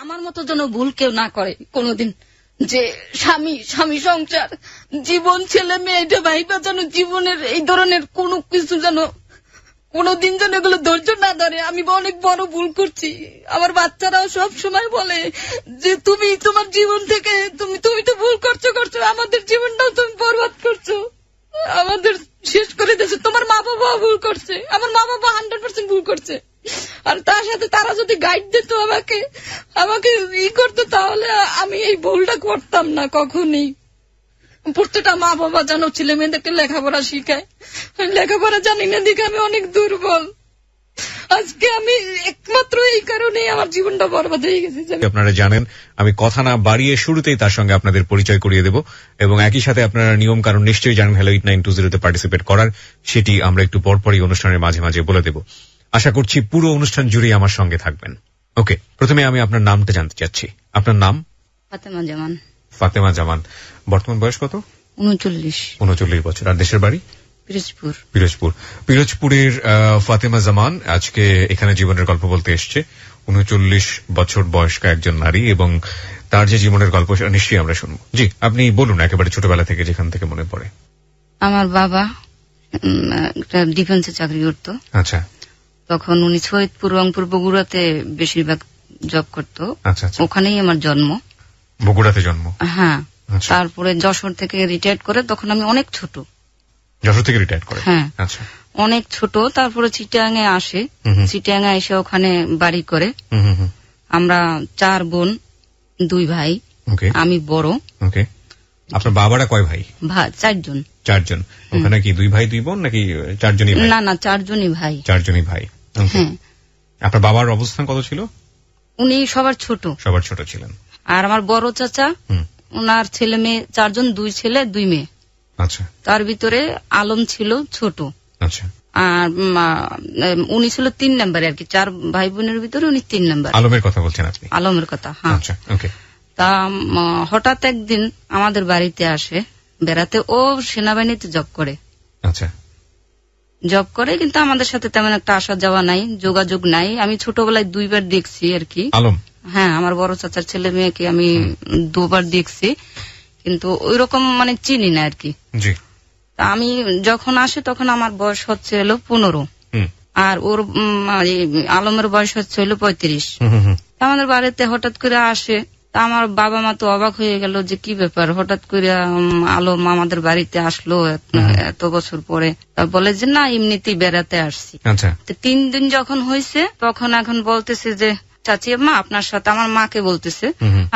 আমার মতো যেন ভুল কেউ না করে কোনোদিন, যে স্বামী সংসার জীবন ছেলে মেয়ে এটা ভাইবা যেন জীবনের এই ধরনের কোনো কিছু যেন কোনোদিন যেন এগুলো ধৈর্য না ধরে। আমি অনেক বড় ভুল করছি। আমার বাচ্চারাও সব সময় বলে যে তুমি তোমার জীবন থেকে তুমি তো ভুল করছো, আমাদের জীবনটাও তুমি বরবাদ করছো, আমাদের শেষ করে দিয়েছো। তোমার মা বাবা ভুল করছে, আমার মা বাবা 100% ভুল করছে। আর তার সাথে তারা যদি গাইড দিত আমাকে করতো, তাহলে আমি এই ভুলটা করতাম না কখনই। প্রত্যেকটা মা বাবা যেন ছেলে মেয়েদেরকে লেখাপড়া শিখায়, লেখাপড়া জানি না দেখে আমি অনেক দুর্বল। আজকে আমি একমাত্র এই কারণে আমার জীবনটা বরবাদ হয়ে গেছে। আপনারা জানেন আমি কথা না বাড়িয়ে শুরুতেই তার সঙ্গে আপনাদের পরিচয় করিয়ে দেব, এবং একই সাথে আপনারা নিয়ম কারণ নিশ্চয়ই জানেন হ্যালো 8920 পার্টিসিপেট করার, সেটি আমরা একটু পরপরই অনুষ্ঠানের মাঝে মাঝে বলে দেব। আশা করছি পুরো অনুষ্ঠান জুড়েই আমার সঙ্গে থাকবেন। ওকে, প্রথমে আমি আপনার নামটা জানতে চাচ্ছি। আপনার নাম? ফাতেমা জামান। ফাতেমা জামান। বর্তমান বয়স কত? 39 বছর। আর দেশের বাড়ি? পিরোজপুরের ফাতেমা জামান আজকে এখানে জীবনের গল্প বলতে এসছে। 39 বছর বয়স্ক একজন নারী, এবং তার যে জীবনের গল্প সেটা নিশ্চয়ই আমরা শুনবো। জি, আপনি বলুন একেবারে ছোটবেলা থেকে যেখান থেকে মনে পড়ে। আমার বাবা একটা ডিফেন্সে চাকরি করতো। আচ্ছা। তখন উনি সৈয়দপুর রংপুর বগুড়াতে বেশিরভাগ জব করতো। আচ্ছা। ওখানেই আমার জন্ম। বগুড়াতে জন্ম? হ্যাঁ। তারপরে যশোর থেকে রিটায়ার করে, তখন আমি অনেক ছোট। যশোর থেকে রিটায়ার করে? হ্যাঁ। আচ্ছা। অনেক ছোট। তারপরে চিটাগাঙে আসে, চিটাগাঙে এসে ওখানে বাড়ি করে। আমরা 4 বোন 2 ভাই, আমি বড়। ওকে। আপনার বাবারা কয় ভাই? 4 জন। ওখানে কি 2 ভাই 2 বোন নাকি 4 জনই ভাই? না 4 জনই ভাই। 4 জনই ভাই। হ্যাঁ। আপনার বাবার অবস্থান কত ছিল? উনি সবার ছোট ছিলেন। আর আমার বড় চাচা, ওনার ছেলে মেয়ে 4 জন, 2 ছেলে 2 মেয়ে। আচ্ছা। তার ভিতরে আলম ছিল ছোট। আচ্ছা। আর উনি ছিল 3 নম্বরে আর কি, 4 ভাই বোনের ভিতরে উনি 3 নম্বর। আলমের কথা বলছেন আপনি? আলমের কথা, হ্যাঁ। আচ্ছা, ওকে। তা হঠাৎ একদিন আমাদের বাড়িতে আসে বেড়াতে। ও সেনাবাহিনীতে জব করে। আচ্ছা। জব করে, কিন্তু আমাদের সাথে তেমন একটা আসা যাওয়া নাই, যোগাযোগ নাই। আমি ছোটবেলায় 2 বার দেখছি আর কি। আলম? হ্যাঁ, আমার বড় চাচার ছেলে মেয়েকে আমি 2 বার দেখছি, কিন্তু ওই রকম মানে চিনি না আর কি। জি। আমি যখন আসে তখন আমার বয়স হচ্ছে 15, আর ওর আলমের বয়স হচ্ছে 35। আমাদের বাড়িতে হঠাৎ করে আসে। তা আমার বাবা মা তো অবাক হয়ে গেল যে কি ব্যাপার, হঠাৎ করে আলম আমাদের বাড়িতে আসলো এত বছর পরে। তা বলে যে না, এমনিতেই বেড়াতে আসছি। 3 দিন যখন হয়েছে তখন এখন বলতেছে যে চাচি মা আপনার সাথে, আমার মাকে বলতেছে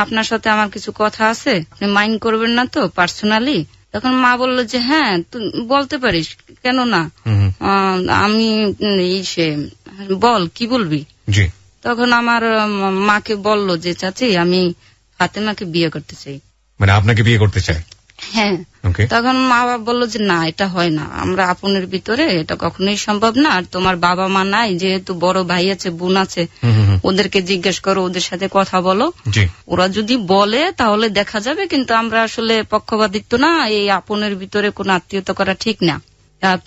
আপনার সাথে আমার কিছু কথা আছে, আপনি মাইন্ড করবেন না তো পার্সোনালি? তখন মা বললো যে হ্যাঁ তুই বলতে পারিস, কেন না, আমি বল কি বলবি। তখন আমার মাকে বললো যে চাচি আমি ফাতেমাকে বিয়ে করতে চাই। মানে আপনাকে বিয়ে করতে চাই? হ্যাঁ। তখন মা বাবা বললো যে না, এটা হয় না, আমরা আপনের ভিতরে এটা কখনোই সম্ভব না। আর তোমার বাবা মা নাই, যেহেতু বড় ভাই আছে বোন আছে, ওদেরকে জিজ্ঞেস করো, ওদের সাথে কথা বলো, ওরা যদি বলে তাহলে দেখা যাবে, কিন্তু আমরা আসলে পক্ষপাতিত্ব না, এই আপনের ভিতরে কোনো আত্মীয়তা করা ঠিক না।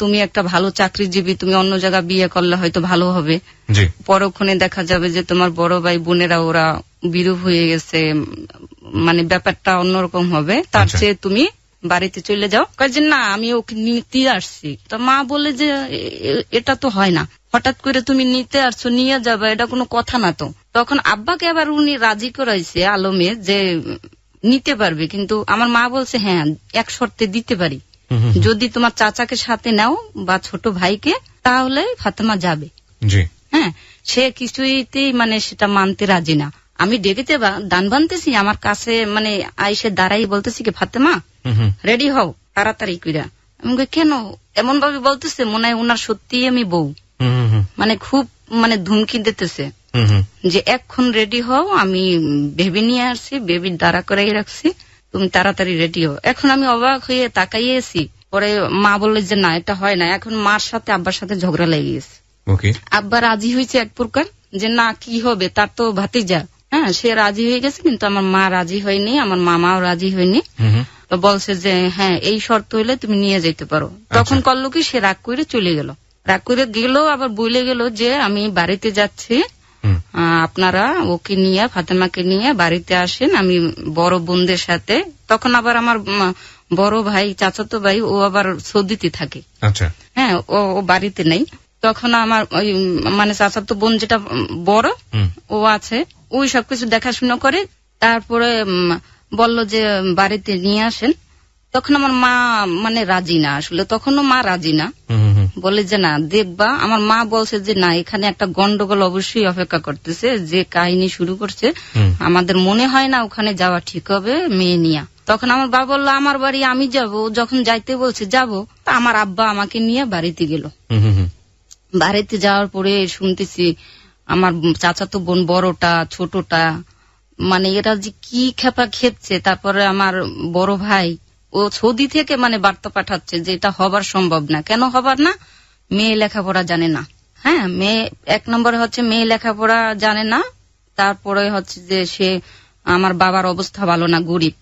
তুমি একটা ভালো চাকরিজীবী, তুমি অন্য জায়গায় বিয়ে করলে হয়তো ভালো হবে, পরক্ষণে দেখা যাবে যে তোমার বড় ভাই বোনেরা ওরা বিরূপ হয়ে গেছে, মানে ব্যাপারটা অন্যরকম হবে, তার চেয়ে তুমি বাড়িতে চলে যাও। কাজে না, আমি ওকে নিতে আসছি। তো মা বলে যে এটা তো হয় না, হঠাৎ করে তুমি নিতে আসছো, নিয়ে যাবে, এটা কোনো কথা না তো। তখন আব্বাকে আবার উনি রাজি করাইছে আলমে যে নিতে পারবে, কিন্তু আমার মা বলছে হ্যাঁ 1 শর্তে দিতে পারি, যদি তোমার চাচাকে সাথে নাও বা ছোট ভাইকে, তাহলে ফাতেমা যাবে। হ্যাঁ, সে কিছুইতেই মানে সেটা মানতে রাজি না। আমি ডেকেতে দান বানতেছি, আমার কাছে মানে আইসে দাঁড়াই বলতেছি কি ফাতেমা রেডি হও তাড়াতাড়ি কইরা। আমি কেন এমন ভাবে বলতেছে, মনে হয় উনার সত্যি আমি বউ, মানে খুব মানে ধুমকি দিতেছে যে এখন রেডি হও, আমি বেবি নিয়ে আসছি, বেবি দাঁড়া করাই রাখছি, তুমি তাড়াতাড়ি রেডি হও। এখন আমি অবাক হয়ে তাকাইয়েছি। পরে মা বললে যে না এটা হয় না। এখন মার সাথে আব্বার সাথে ঝগড়া লেগে গেছে। আব্বা রাজি হয়েছে এক প্রকার যে না কি হবে, তার তো ভাতিজা, হ্যাঁ সে রাজি হয়ে গেছে, কিন্তু আমার মা রাজি হয়নি, আমার মামাও রাজি হয়নি। তো বলছে যে হ্যাঁ এই শর্ত হইলে তুমি নিয়ে যেতে পারো। তখন করলো কি, সে রাগ করে চলে গেল। রাগ করে গেল, আবার বলে গেল যে আমি বাড়িতে যাচ্ছি, আপনারা ওকে নিয়ে, ফাতেমাকে নিয়ে বাড়িতে আসেন, আমি বড় বোনদের সাথে। তখন আবার আমার বড় ভাই, চাচাতো ভাই, ও আবার সৌদিতে থাকে। আচ্ছা। হ্যাঁ, ও বাড়িতে নেই। তখন আমার ওই মানে চাচাতো বোন যেটা বড়, ও আছে, ওই সবকিছু দেখাশোনা করে। তারপরে বলল যে বাড়িতে নিয়ে আসেন। তখন আমার মা মানে রাজি না, আসলে তখনও মা রাজি না, বলে যে না দেখবা। আমার মা বলছে যে না, এখানে একটা গন্ডগোল অবশ্যই অপেক্ষা করতেছে, যে কাহিনী শুরু করছে, আমাদের মনে হয় না ওখানে যাওয়া ঠিক হবে মেয়ে নিয়ে। তখন আমার বাবা বললো আমার বাড়ি আমি যাব, যখন যাইতে বলছে যাব। আমার আব্বা আমাকে নিয়ে বাড়িতে গেল। বাড়িতে যাওয়ার পরে শুনতেছি আমার চাচাতো বোন, বড়টা ছোটটা, মানে এরা যে কি খেপা খেপছে। তারপরে আমার বড় ভাই ও সৌদি থেকে মানে বার্তা পাঠাচ্ছে যে এটা হবার সম্ভব না। কেন হবার না? মেয়ে লেখাপড়া জানে না। হ্যাঁ, মেয়ে এক নম্বরে হচ্ছে মেয়ে লেখাপড়া জানে না, তারপরে হচ্ছে যে সে আমার বাবার অবস্থা ভালো না, গরিব।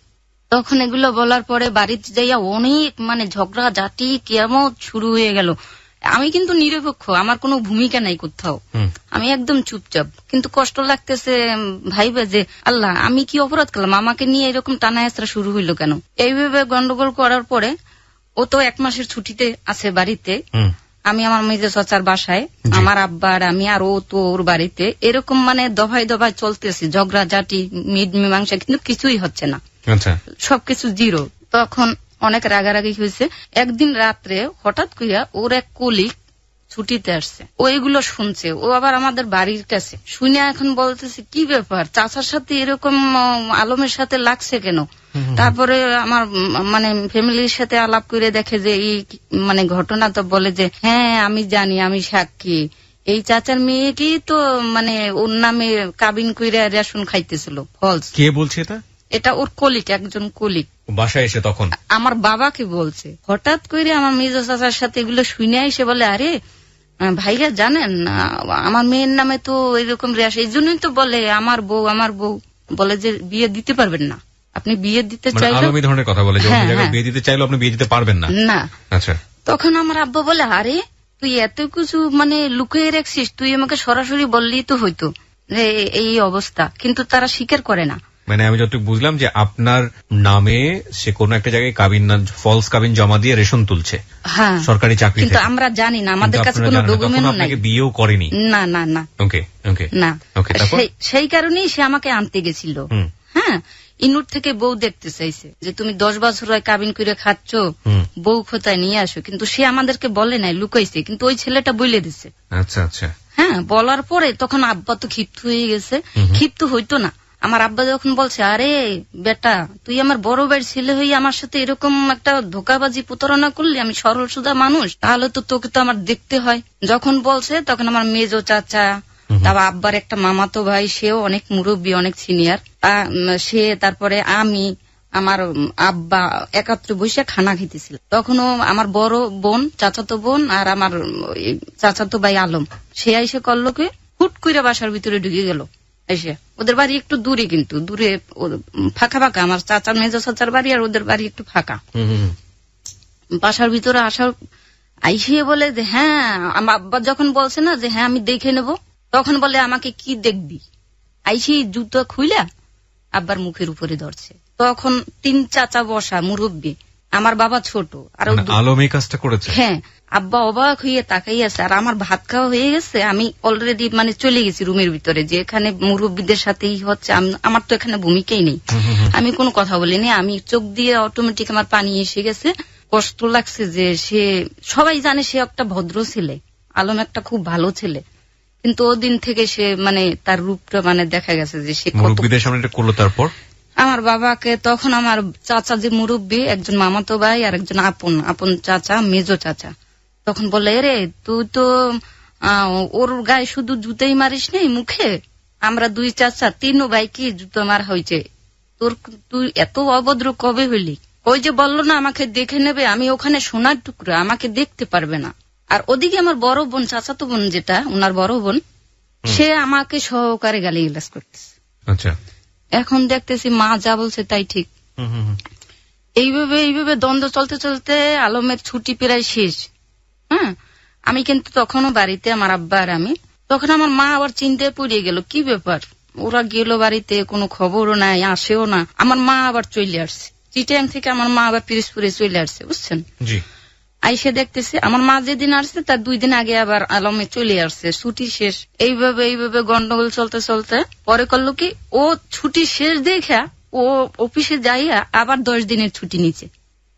তখন এগুলো বলার পরে বাড়িতে যাইয়া অনেক মানে ঝগড়া ঝাঁটি কিয়ামত শুরু হয়ে গেল। আমি কিন্তু নিরপেক্ষ, আমার কোনো ভূমিকা নাই কোথাও, আমি একদম চুপচাপ। কিন্তু কষ্ট লাগতেছে ভাইবে যে আল্লাহ আমি কি অপরাধ করলাম, আমাকে নিয়ে এরকম টানা হেঁচড়া শুরু হইলো কেন? এইভাবে গন্ডগোল করার পরে ও তো 1 মাসের ছুটিতে আছে বাড়িতে, আমি আমার মেজো চাচার বাসায়, আমার আব্বা আর আমি, আর ও তো ওর বাড়িতে। এরকম মানে দফায় দফায় চলতেছে ঝগড়া ঝাঁটি, মীমাংসা, কিন্তু কিছুই হচ্ছে না, সবকিছু জিরো। তখন অনেক রাগারাগি হয়েছে। একদিন রাত্রে হঠাৎ করিয়া ওর এক কলিগ ছুটিতে আসছে, ও এগুলো শুনছে। ও আবার আমাদের বাড়ির কাছে শুনে এখন বলতেছে কি ব্যাপার, চাচার সাথে এরকম আলমের সাথে লাগছে কেন? তারপরে আমার মানে ফ্যামিলির সাথে আলাপ করে দেখে যে এই মানে ঘটনা। তো বলে যে হ্যাঁ আমি জানি, আমি সাক্ষী, এই চাচার মেয়েকেই তো মানে ওর নামে কাবিন কইরা রেশন খাইতেছিল। ফলস। কে বলছে এটা? এটা ওর কলিগ, একজন কলিগ বাসায় এসে তখন আমার বাবাকে বলছে। হঠাৎ করে আমার মেজো চাচার সাথে এগুলো শুনে এসে বলে আরে ভাইরা জানেন আমার মেয়ের নামে তো এরকম রেশ, এই জন্যই তো বলে আমার বউ বলে যে বিয়ে দিতে পারবেন না, আপনি বিয়ে দিতে চাইলে এই ধরনের কথা বলে, বিয়ে দিতে চাইলে আপনি বিয়ে দিতে পারবেন না। না, আচ্ছা। তখন আমার আব্বা বলে আরে তুই এত কিছু মানে লুকিয়ে রাখছিস, তুই আমাকে সরাসরি বললেই তো হইতো যে এই অবস্থা, কিন্তু তারা স্বীকার করে না। মানে আমি যতটুকু বুঝলাম যে আপনার নামে সে কোন একটা জায়গায় কাবিন, ফলস কাবিন জমা দিয়ে রেশন তুলছে সরকারি চাকরি, কিন্তু আমরা জানি না, আমাদের কাছে কোনো ডকুমেন্ট নাই, বিয়েও করেনি। না না না, ওকে ওকে না, সেই কারণেই সে আমাকে আনতে গেছিল। হ্যাঁ, ইনুর থেকে বউ দেখতে চাইছে যে তুমি 10 বছর হয় কাবিন করে খাচ্ছ, বউ খোঁতায় নিয়ে আসো, কিন্তু সে আমাদেরকে বলে নাই, লুকাইছে, কিন্তু ওই ছেলেটা বলে দিছে। আচ্ছা আচ্ছা। হ্যাঁ, বলার পরে তখন আব্বা তো ক্ষিপ্ত হয়ে গেছে। ক্ষিপ্ত হইতো না, আমার আব্বা যখন বলছে আরে বেটা তুই আমার বড় ভাইয়ের ছেলে হয়ে আমার সাথে এরকম একটা ধোকাবাজি প্রতারণা করলি, আমি সরল সুধা মানুষ, তাহলে তো তোকে তো আমার দেখতে হয়। যখন বলছে তখন আমার মেজো চাচা, তারপর আব্বার একটা মামাতো ভাই, সেও অনেক মুরব্বী, অনেক সিনিয়র, সে, তারপরে আমি, আমার আব্বা একত্রে বসে খানা খেতেছিল। তখনও আমার বড় বোন, চাচাতো বোন আর আমার চাচাতো ভাই আলম, সে এসে করলো কি হুট করে বাসার ভিতরে ঢুকে গেল। এসে ওদের বাড়ি একটু দূরে, কিন্তু দূরে ফাঁকা ফাঁকা, আমার চাচার মেজো চাচার বাড়ি আর ওদের বাড়ি একটু ফাঁকা। বাসার ভিতরে আসার আইসে বলে যে হ্যাঁ, আমার আব্বা যখন বলছে না যে হ্যাঁ আমি দেখে নেব, তখন বলে আমাকে কি দেখবি? আইসি জুতো খুইলা আব্বার মুখের উপরে ধরছে। তখন 3 চাচা বসা মুরব্বী, আমার বাবা ছোট, আর আলম এই কাজটা করেছে। হ্যাঁ, আব্বা অবাক হয়ে তাকাই আছে, আর আমার ভাত খাওয়া হয়ে গেছে, আমি অলরেডি মানে চলে গেছি রুমের ভিতরে, যে এখানে মুরব্বীদের সাথেই হচ্ছে, আমার তো এখানে ভূমিকাই নেই, আমি কোনো কথা বলিনি। আমি চোখ দিয়ে অটোমেটিক আমার পানি এসে গেছে, কষ্ট লাগছে যে সে, সবাই জানে সে একটা ভদ্র ছেলে, আলম একটা খুব ভালো ছেলে, কিন্তু ওদিন থেকে সে মানে তার রূপটা মানে দেখা গেছে যে সে মুরব্বীদের সামনে এটা করলো। তারপর আমার বাবাকে তখন আমার চাচা যে মুরব্বী, একজন মামাতো ভাই আর একজন আপন চাচা, মেজো চাচা, তখন বলে রে তুই তো ওর গায়ে শুধু জুতোই মারিস নেই মুখে, আমরা 2 চাচা 3 ভাই কি জুতো মার হয়েছে, তুই এত অভদ্র কবে হইলি? ওই যে বললো না আমাকে দেখে নেবে, আমি ওখানে সোনার টুকরা, আমাকে দেখতে পারবে না। আর ওদিকে আমার বড় বোন, চাচাতো বোন যেটা, ওনার বড় বোন, সে আমাকে সহকারে গালিগালাজ করতেছে। আচ্ছা, এখন দেখতেছি মা যা বলছে তাই ঠিক। এইভাবে দ্বন্দ্ব চলতে চলতে আলমের ছুটি প্রায় শেষ। হ্যাঁ, আমি কিন্তু তখনও বাড়িতে, আমার আব্বা আর আমি। তখন আমার মা আবার চিন্তায় পড়ে গেল, কি ব্যাপার, ওরা গেল বাড়িতে, কোনো খবরও নাই, আসেও না। আমার মা আবার চলে আসছে চিটাগাং থেকে, আমার মা আবার পিরোজপুরে চলে আসছে, বুঝছেন। আইসে দেখতেছে আমার মা যেদিন আসছে তার 2 দিন আগে আবার আলমে চলে আসছে, ছুটি শেষ। এইভাবে গন্ডগোল চলতে চলতে পরে করলো কি, ও ছুটি শেষ দেখা ও অফিসে যাইয়া আবার 10 দিনের ছুটি নিচ্ছে।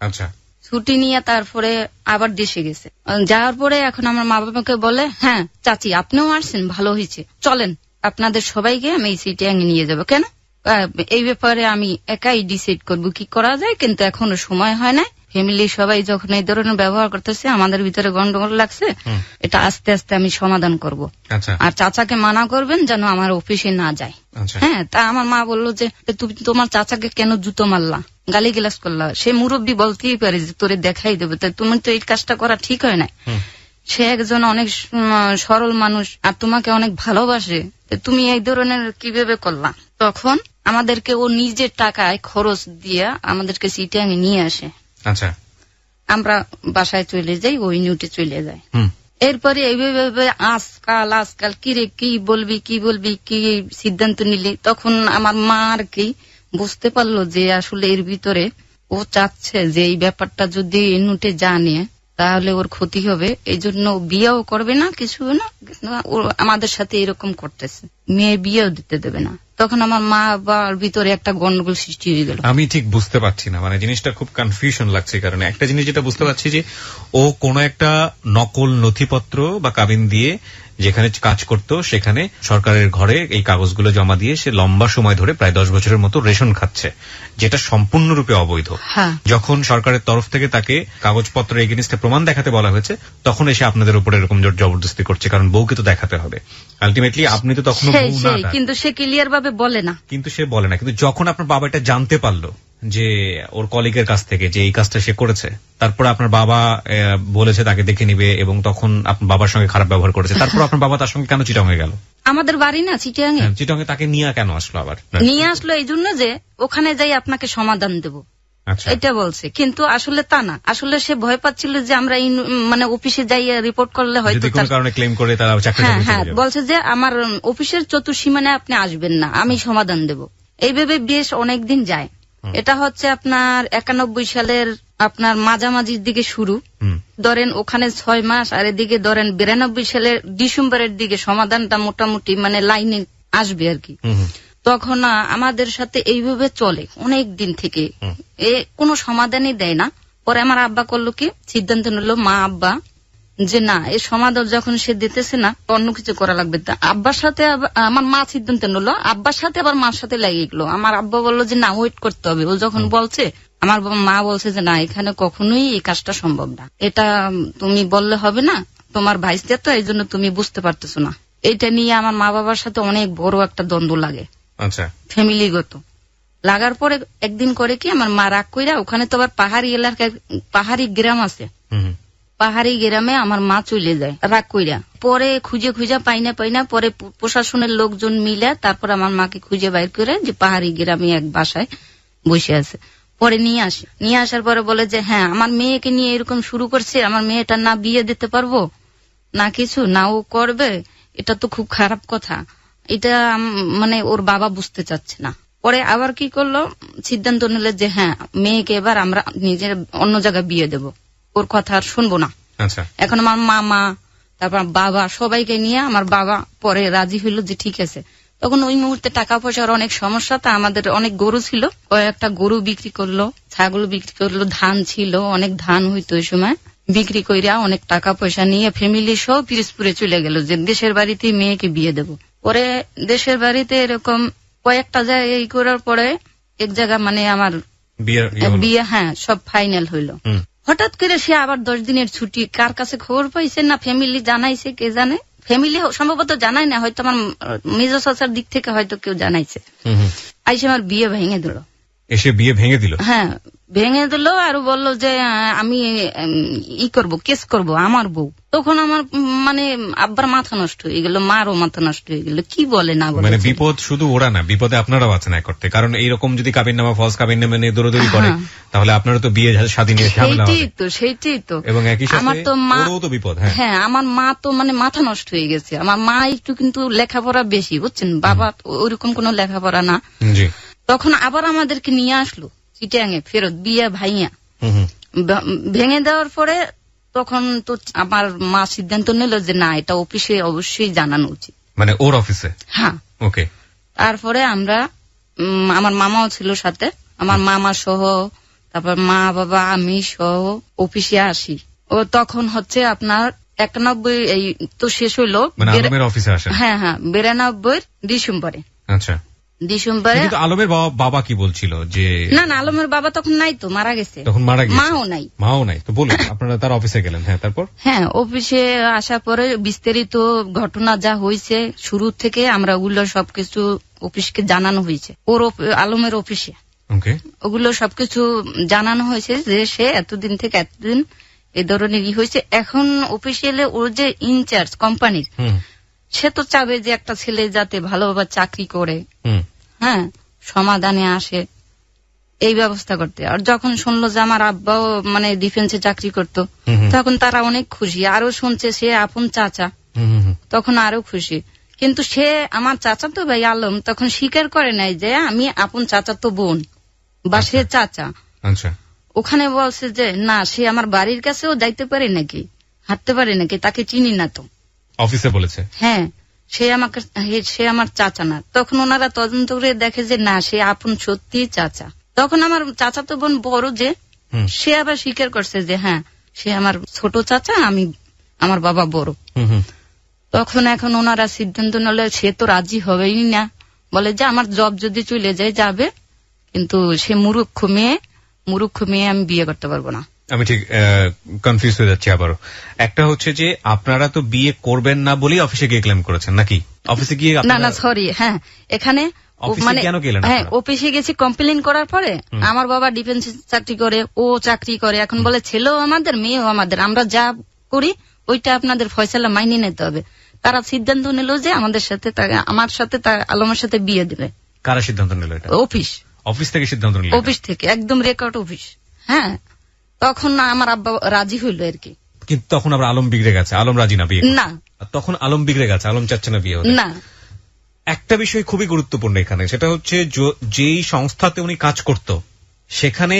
আচ্ছা, ছুটি নিয়ে তারপরে আবার দেশে গেছে। যাওয়ার পরে এখন আমার মা বাবাকে বলে, হ্যাঁ চাচি আপনিও আসছেন, ভালো হয়েছে, চলেন আপনাদের সবাইকে আমি এই চিটাগাং নিয়ে যাবো। কেন, এই ব্যাপারে আমি একাই ডিসাইড করবো কি করা যায়, কিন্তু এখনো সময় হয় না। ফ্যামিলি সবাই যখন এই ধরনের ব্যবহার করতেছে, আমাদের ভিতরে গন্ডগোল লাগছে, এটা আস্তে আস্তে আমি সমাধান করব। আর চাচাকে মানা করবেন যেন আমার অফিসে না যায়। হ্যাঁ, তা আমার মা বললো যে তুমি তোমার চাচাকে কেন জুতো মারলা, গালি গিলাস করলা, সে মুরব্বী বলতেই পারে যে তোরে দেখাই দেবে, তাই তুমি তো এই কাজটা করা ঠিক হয় না। সে একজন অনেক সরল মানুষ আর তোমাকে অনেক ভালোবাসে, তুমি এই ধরনের কিভাবে করলা। তখন আমাদেরকে ও নিজের টাকায় খরচ দিয়ে আমাদেরকে চিটাগাং নিয়ে আসে। আচ্ছা, আমরা বাসায় চলে যাই, ওই নিউটে চলে যায়। এরপরে এইভাবে আজকাল কি বলবি কি সিদ্ধান্ত নিলি। তখন আমার মা আর কি বুঝতে পারলো যে আসলে এর ভিতরে ও চাচ্ছে যে এই ব্যাপারটা যদি নিউটে জানে তাহলে ওর ক্ষতি হবে, এই জন্য বিয়েও করবে না, কিছু না, আমাদের সাথে এরকম করতেছে, মেয়ে বিয়েও দিতে দেবে না। তখন আমার মা বাবার ভিতরে একটা গন্ডগোল সৃষ্টি হয়ে গেল। আমি ঠিক বুঝতে পারছি না, মানে জিনিসটা খুব কনফিউশন লাগছে। কারণ একটা জিনিস যেটা বুঝতে পারছি যে ও কোন একটা নকল নথিপত্র বা কাবিন দিয়ে যেখানে কাজ করত সেখানে সরকারের ঘরে এই কাগজগুলো জমা দিয়ে সে লম্বা সময় ধরে প্রায় 10 বছরের মতো রেশন খাচ্ছে, যেটা সম্পূর্ণরূপে অবৈধ। যখন সরকারের তরফ থেকে তাকে কাগজপত্র এগেইনস্টে প্রমাণ দেখাতে বলা হয়েছে, তখন এসে আপনাদের উপরে এরকম জবরদস্তি করছে, কারণ বউকে তো দেখাতে হবে আলটিমেটলি। আপনি তো তখন কিন্তু সে ক্লিয়ার ভাবে বলে না, কিন্তু যখন আপনার বাবা এটা জানতে পারলো যে ওর কলিগের কাছ থেকে যে এই কাজটা সে করেছে, তারপর আপনার বাবা বলেছে তাকে দেখে নিবে এবং তখন আপনার বাবার সঙ্গে খারাপ ব্যবহার করেছে, তারপর আপনার বাবা তার সঙ্গে কেন চিটাগাং হয়ে গেল? আমাদের বাড়ি না চিটাগাং, চিটাগাং তাকে নিয়ে কেন আসলো? আবার নিয়ে আসলো এই জন্য যে ওখানে যাই আপনাকে সমাধান দেব, এটা বলছে। কিন্তু আসলে তা না, আসলে সে ভয় পাচ্ছিল যে আমরা মানে অফিসে যাই রিপোর্ট করলে হয়তো কোনো কারণে ক্লেম করে তারা চাকরি। হ্যাঁ, বলছে যে আমার অফিসের চতুর্সীমানায় আপনি আসবেন না, আমি সমাধান দেব। এইভাবে বেশ অনেকদিন যায়। এটা হচ্ছে আপনার 91 সালের আপনার মাঝামাঝির দিকে শুরু, ধরেন ওখানে 6 মাস, আর এদিকে ধরেন 92 সালের ডিসেম্বরের দিকে সমাধানটা মোটামুটি মানে লাইনে আসবে আর কি। তখন আমাদের সাথে এইভাবে চলে অনেক দিন থেকে, কোনো সমাধানই দেয় না। পরে আমার আব্বা করলো কি, সিদ্ধান্ত নিল মা আব্বা যে না, এই সমাধান যখন সে দিতেছে না, অন্য কিছু করা লাগবে। আব্বার সাথে আমার মা সিদ্ধান্ত নিল, আব্বার সাথে আবার মার সাথে লাগিয়ে গেল। আমার আব্বা বললো যে না, ওয়েট করতে হবে। ও যখন বলছে, আমার মা বলছে যে না, এখানে কখনোই এই কাজটা সম্ভব না, এটা তুমি বললে হবে না, তোমার ভাইস্তে তো, এই জন্য তুমি বুঝতে পারতেছো না। এটা নিয়ে আমার মা বাবার সাথে অনেক বড় একটা দ্বন্দ্ব লাগে, ফ্যামিলিগত। লাগার পরে একদিন করে কি, আমার মা রাগ কইরা, ওখানে তো আবার পাহাড়ি এলাকায় পাহাড়ি গ্রাম আছে, পাহাড়ি গ্রামে আমার মা চলে যায় রাগ কইরা। পরে খুঁজে পাই না, পরে প্রশাসনের লোকজন মিলে তারপর আমার মাকে খুঁজে বাইর করে যে পাহাড়ি গ্রামে এক বাসায় বসে আছে। পরে নিয়ে আসার পরে বলে যে হ্যাঁ, আমার মেয়েকে নিয়ে এরকম শুরু করছে, আমার মেয়েটা না বিয়ে দিতে পারবো না কিছু না ও করবে, এটা তো খুব খারাপ কথা। এটা মানে ওর বাবা বুঝতে চাচ্ছে না। পরে আবার কি করলো, সিদ্ধান্ত নিলে যে হ্যাঁ, মেয়েকে এবার আমরা নিজের অন্য জায়গায় বিয়ে দেব, ওর কথা আর শুনবো না। এখন আমার মামা, তারপর বাবা, সবাইকে নিয়ে আমার বাবা পরে রাজি হইল যে ঠিক আছে। তখন ওই মুহূর্তে টাকা পয়সার অনেক সমস্যা, তা আমাদের অনেক গরু ছিল, কয়েকটা গরু বিক্রি করলো, ছাগল বিক্রি করলো, ধান ছিল, অনেক ধান হইতো ওই সময়, বিক্রি কইরা অনেক টাকা পয়সা নিয়ে ফ্যামিলি সব পিরোজপুরে চলে গেল যে দেশের বাড়িতে মেয়েকে বিয়ে দেব। পরে দেশের বাড়িতে এরকম কয়েকটা জায়গায় এই করার পরে এক জায়গা মানে আমার বিয়ে হ্যাঁ সব ফাইনাল হইল। হঠাৎ করে সে আবার 10 দিনের ছুটি, কার কাছে খবর পাইছে না ফ্যামিলি জানাইছে, কে জানে, ফ্যামিলি সম্ভবত জানাই না, হয়তো আমার মেজো চাচার দিক থেকে হয়তো কেউ জানাইছে। আইসে আমার বিয়ে ভেঙে দিল, এসে বিয়ে ভেঙে দিল। হ্যাঁ, ভেঙে দিল আর বললো যে আমি ই করব, কেস করব আমার বউ। তখন আমার মানে আব্বার মাথা নষ্ট হয়ে গেল, মারও মাথা নষ্ট হয়ে গেল, কি বলে না বলে। মানে বিপদ শুধু ওরা না, বিপদে আপনারাও আছেন এক করতে, কারণ এইরকম যদি কাবিননামা ফলস কাবিননামা নিয়ে দৌড়াদৌড়ি করে তাহলে আপনারা তো বিয়ে শাদী নিয়ে ঝামেলা হবে। সেইটাই তো। এবং একই সাথে আমার তো মাও তো বিপদ। হ্যাঁ, আমার মা তো মানে মাথা নষ্ট হয়ে গেছে। আমার মা একটু কিন্তু লেখাপড়া বেশি, বুঝছেন, বাবা ওইরকম কোনো লেখাপড়া না। জি। তখন আবার আমাদেরকে নিয়ে আসলো চিটাঙে ফেরত, বিয়ে ভাইয়া ভেঙে দেওয়ার পরে তখন তো আমার মা সিদ্ধান্ত নিল যে না, এটা অফিসে অবশ্যই জানানো উচিত, মানে ওর অফিসে। হ্যাঁ, ওকে। তারপরে আমরা, আমার মামাও ছিল সাথে, আমার মামা সহ, তারপর মা বাবা আমি সহ অফিসে আসি। ও তখন হচ্ছে আপনার 91 এই তো শেষ হইলো, অফিসে আসে। হ্যাঁ হ্যাঁ, 92 ডিসেম্বরে। আচ্ছা, ডিসেম্বরে। কিন্তু আলমের বাবা কি বলছিল যে না না, আলমের বাবা তখন নাই তো, মারা গেছে। তখন মারা গেছে, মাও নাই তো বলুন। আপনারা তার অফিসে গেলেন। হ্যাঁ, তারপর? হ্যাঁ, অফিসে আসার পরে বিস্তারিত ঘটনা যা হয়েছে শুরু থেকে আমরা ওগুলো সবকিছু অফিসকে জানানো হয়েছে, ওর আলমের অফিসে। ওগুলো সবকিছু জানানো হয়েছে যে সে এতদিন থেকে এতদিন এই ধরনের হয়েছে। এখন অফিসিয়ালি ওর যে ইনচার্জ কোম্পানির, সে তো চাবে যে একটা ছেলে যাতে ভালোভাবে চাকরি করে, হ্যাঁ, সমাধানে আসে, এই ব্যবস্থা করতে। আর যখন শুনলো যে আমার আব্বাও মানে ডিফেন্সে চাকরি করতো, তখন তারা অনেক খুশি। আরো শুনছে সে আপন চাচা, তখন আরো খুশি। কিন্তু সে আমার চাচা তো ভাই আলম তখন স্বীকার করে নাই যে আমি আপন চাচা তো বোন বা সে চাচা। ওখানে বলছে যে না, সে আমার বাড়ির কাছেও যাইতে পারে নাকি, হাঁটতে পারে নাকি, তাকে চিনি না তো, অফিসে বলেছে। হ্যাঁ, সে আমার চাচা না। তখন ওনারা তদন্ত করে দেখে যে না, সে আপন সত্যি চাচা। তখন আমার চাচা তো বোন বড় যে, সে আবার স্বীকার করছে যে হ্যাঁ, সে আমার ছোট চাচা, আমার বাবা বড়। তখন এখন ওনারা সিদ্ধান্ত নিলে সে তো রাজি হবেই না, বলে যে আমার জব যদি চলে যায় যাবে, কিন্তু সে মূর্খ মেয়ে আমি বিয়ে করতে পারবো না। আমি ঠিক কনফিউজ হয়ে যাচ্ছি আবারও। একটা হচ্ছে যে আপনারা তো বিয়ে করবেন না বলেই অফিসে গিয়ে ক্লেম করেছেন নাকি? অফিসে গিয়ে না না, সরি, হ্যাঁ, এখানে মানে হ্যাঁ অফিসে গেছি কমপ্লেন করার পরে। আমার বাবা ডিফেন্স চাকরি করে, ও চাকরি করে, এখন বলে ছেলেও আমাদের মেয়েও আমাদের, আমরা যা করি ওইটা আপনাদের ফয়সালা মাইনে নিতে হবে। তারা সিদ্ধান্ত নিল যে আমার সাথে তার আলমের সাথে বিয়ে দেবে। কারা সিদ্ধান্ত নিল এটা? অফিস থেকে সিদ্ধান্ত নিল, অফিস থেকে একদম রেকর্ড অফিস। হ্যাঁ, তখন আমার আব্বা রাজি হইল আর কি। কিন্তু তখন আবার আলম বিগড়ে গেছে, আলম রাজি না বিয়ে না, তখন আলম বিগড়ে গেছে, আলম চাচ্ছে না বিয়ে না। একটা বিষয় খুবই গুরুত্বপূর্ণ এখানে, সেটা হচ্ছে যেই সংস্থাতে উনি কাজ করত সেখানে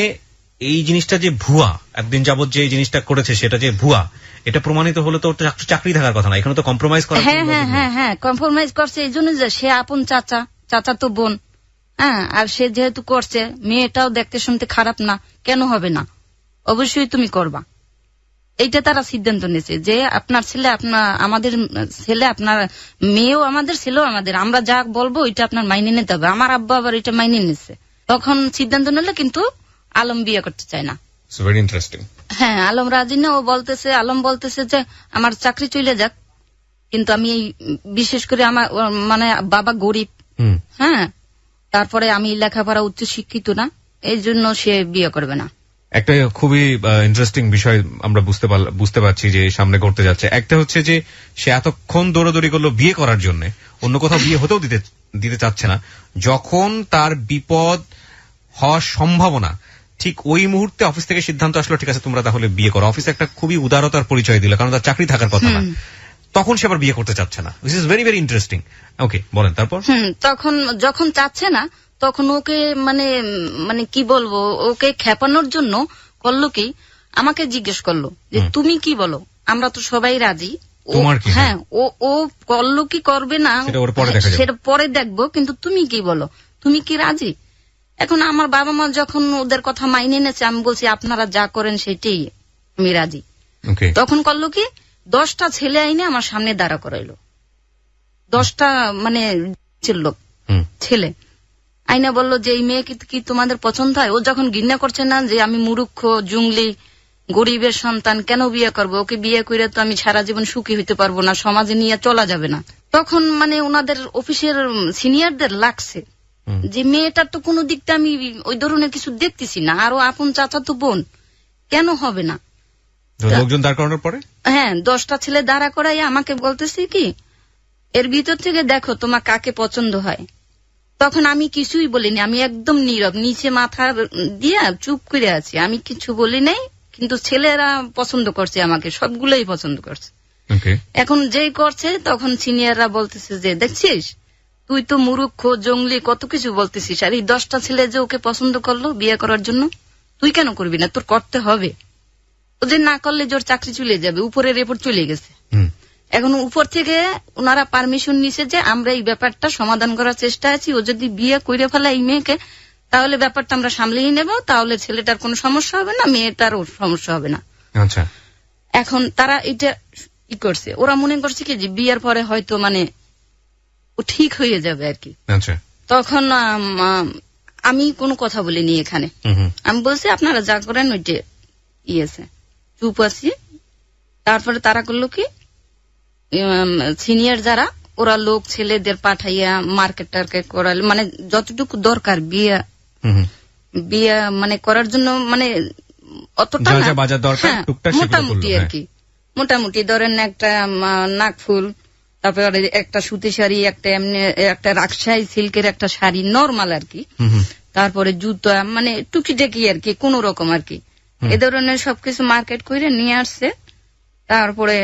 এই জিনিসটা যে ভুয়া, একদিন যাবত যে জিনিসটা করেছে সেটা যে ভুয়া, এটা প্রমাণিত হলে তো চাকরি থাকার কথা না, এখানে তো কম্প্রোমাইজ করা। হ্যাঁ হ্যাঁ হ্যাঁ হ্যাঁ, কম্প্রোমাইজ করছে এই জন্য যে সে আপন চাচা তো বোন। হ্যাঁ, আর সে যেহেতু করছে, মেয়েটাও দেখতে শুনতে খারাপ না, কেন হবে না, অবশ্যই তুমি করবা। এইটা তারা সিদ্ধান্ত নিয়েছে যে আপনার ছেলে আমাদের ছেলে, আপনার মেয়েও আমাদের, ছেলেও আমাদের, আমরা যা বলবো ওইটা আপনার মাইনে নিতে হবে। আমার আব্বা আবার এটা মাইনে নিচ্ছে। তখন সিদ্ধান্ত নিলে কিন্তু আলম বিয়ে করতে চায় না। Very interesting. হ্যাঁ, আলম রাজি না। আলম বলতেছে যে আমার চাকরি চলে যাক, কিন্তু আমি বিশেষ করে আমার মানে বাবা গরিব, হ্যাঁ, তারপরে আমি লেখাপড়া উচ্চ শিক্ষিত না, এই জন্য সে বিয়ে করবে না। একটা খুবই ইন্টারেস্টিং বিষয় আমরা বুঝতে পারছি যে সামনে ঘটতে যাচ্ছে। একটা হচ্ছে যে সে এতক্ষণ দৌড়াদৌড়ি করলো বিয়ে করার জন্য, অন্য কোথাও বিয়ে হতেও দিতে চাচ্ছে না। যখন তার বিপদ হওয়ার সম্ভাবনা, ঠিক ওই মুহূর্তে অফিস থেকে সিদ্ধান্ত আসলো ঠিক আছে তোমরা তাহলে বিয়ে করো। অফিস একটা খুবই উদারতার পরিচয় দিল, কারণ তার চাকরি থাকার কথা না। তখন সে আবার বিয়ে করতে চাচ্ছে না। This is very very interesting. Okay, বলেন তারপর। তখন যখন চাচ্ছে না, তখন ওকে মানে কি বলবো, ওকে খেপানোর জন্য করলো কি, আমাকে জিজ্ঞেস করলো যে তুমি কি বলো, আমরা তো সবাই রাজি। হ্যাঁ, ও করলো কি করবে না সেটা পরে দেখবো, কিন্তু তুমি কি বলো, তুমি কি রাজি? এখন আমার বাবা মা যখন ওদের কথা মাইনে নিয়েছে, আমি বলছি আপনারা যা করেন সেটাই আমি রাজি। তখন করলো কি, 10টা ছেলে আইনে আমার সামনে দাঁড়া করাইলো। 10টা মানে লোক ছেলে আইনা বললো যে এই মেয়ে কি তোমাদের পছন্দ হয়? ও যখন ঘৃণা করছে না যে আমি মূর্খ জুংলি গরিবের সন্তান, কেন বিয়ে করবো, ওকে বিয়ে করে তো আমি সারা জীবন সুখী হইতে পারবো না, সমাজে নিয়ে চলা যাবে না। তখন মানে ওনাদের অফিসের সিনিয়রদের লাগছে যে মেয়েটার তো কোনো দিকটা আমি ওই ধরনের কিছু দেখতেছি না, আরো আপন চাচা তো বোন, কেন হবে না? লোকজন দাঁড় করানোর পরে? হ্যাঁ, 10টা ছেলে দাঁড়া করাই আমাকে বলতেছে কি, এর ভিতর থেকে দেখো তোমার কাকে পছন্দ হয়। তখন আমি কিছুই বলিনি, আমি একদম নীরব, নিচে মাথা দিয়ে চুপ করে আছি, আমি কিছু বলি নাই। কিন্তু ছেলেরা পছন্দ করছে আমাকে, সবগুলোই পছন্দ করছে। এখন যেই করছে তখন সিনিয়ররা বলতেছে যে দেখছিস তুই তো মূর্খ, জঙ্গলি, কত কিছু বলতেছিস, আর এই 10টা ছেলে যে ওকে পছন্দ করলো বিয়ে করার জন্য, তুই কেন করবি না, তোর করতে হবে। ওদের না করলে জোর চাকরি চলে যাবে, উপরে রিপোর্ট চলে গেছে। এখন উপর থেকে ওনারা পারমিশন নিছে যে আমরা এই ব্যাপারটা সমাধান করার চেষ্টা আছি, ও যদি বিয়ে করে ফেলে এই মেয়েকে তাহলে ব্যাপারটা আমরা সামলেই নেব, তাহলে ছেলেটার কোনো সমস্যা হবে না, মেয়েটারও সমস্যা হবে না। আচ্ছা, এখন তারা এটা ই করছে, ওরা মনে করছে কি যে বিয়ের পরে হয়তো মানে ও ঠিক হয়ে যাবে আর কি। আচ্ছা, তখন আমি কোনো কথা বলিনি এখানে, আমি বলছি আপনারা যা করেন ওইটা ইয়েছে, চুপ আছি। তারপরে তারা করলো কি, সিনিয়র যারা ওরা লোক ছেলেদের পাঠাইয়া মার্কেট টার্কেট করাল, মানে যতটুকু দরকার বিয়ে মানে করার জন্য, মানে অতটা মোটামুটি আর কি, মোটামুটি ধরেন একটা নাকফুল, তারপরে একটা সুতি শাড়ি, একটা এমনি একটা রাজশাহী সিল্কের একটা শাড়ি নরমাল আর কি, তারপরে জুতো, মানে টুকিটাকি আর কি, কোন রকম আর কি, এ ধরনের সবকিছু মার্কেট করে নিয়ে আসছে। তারপরে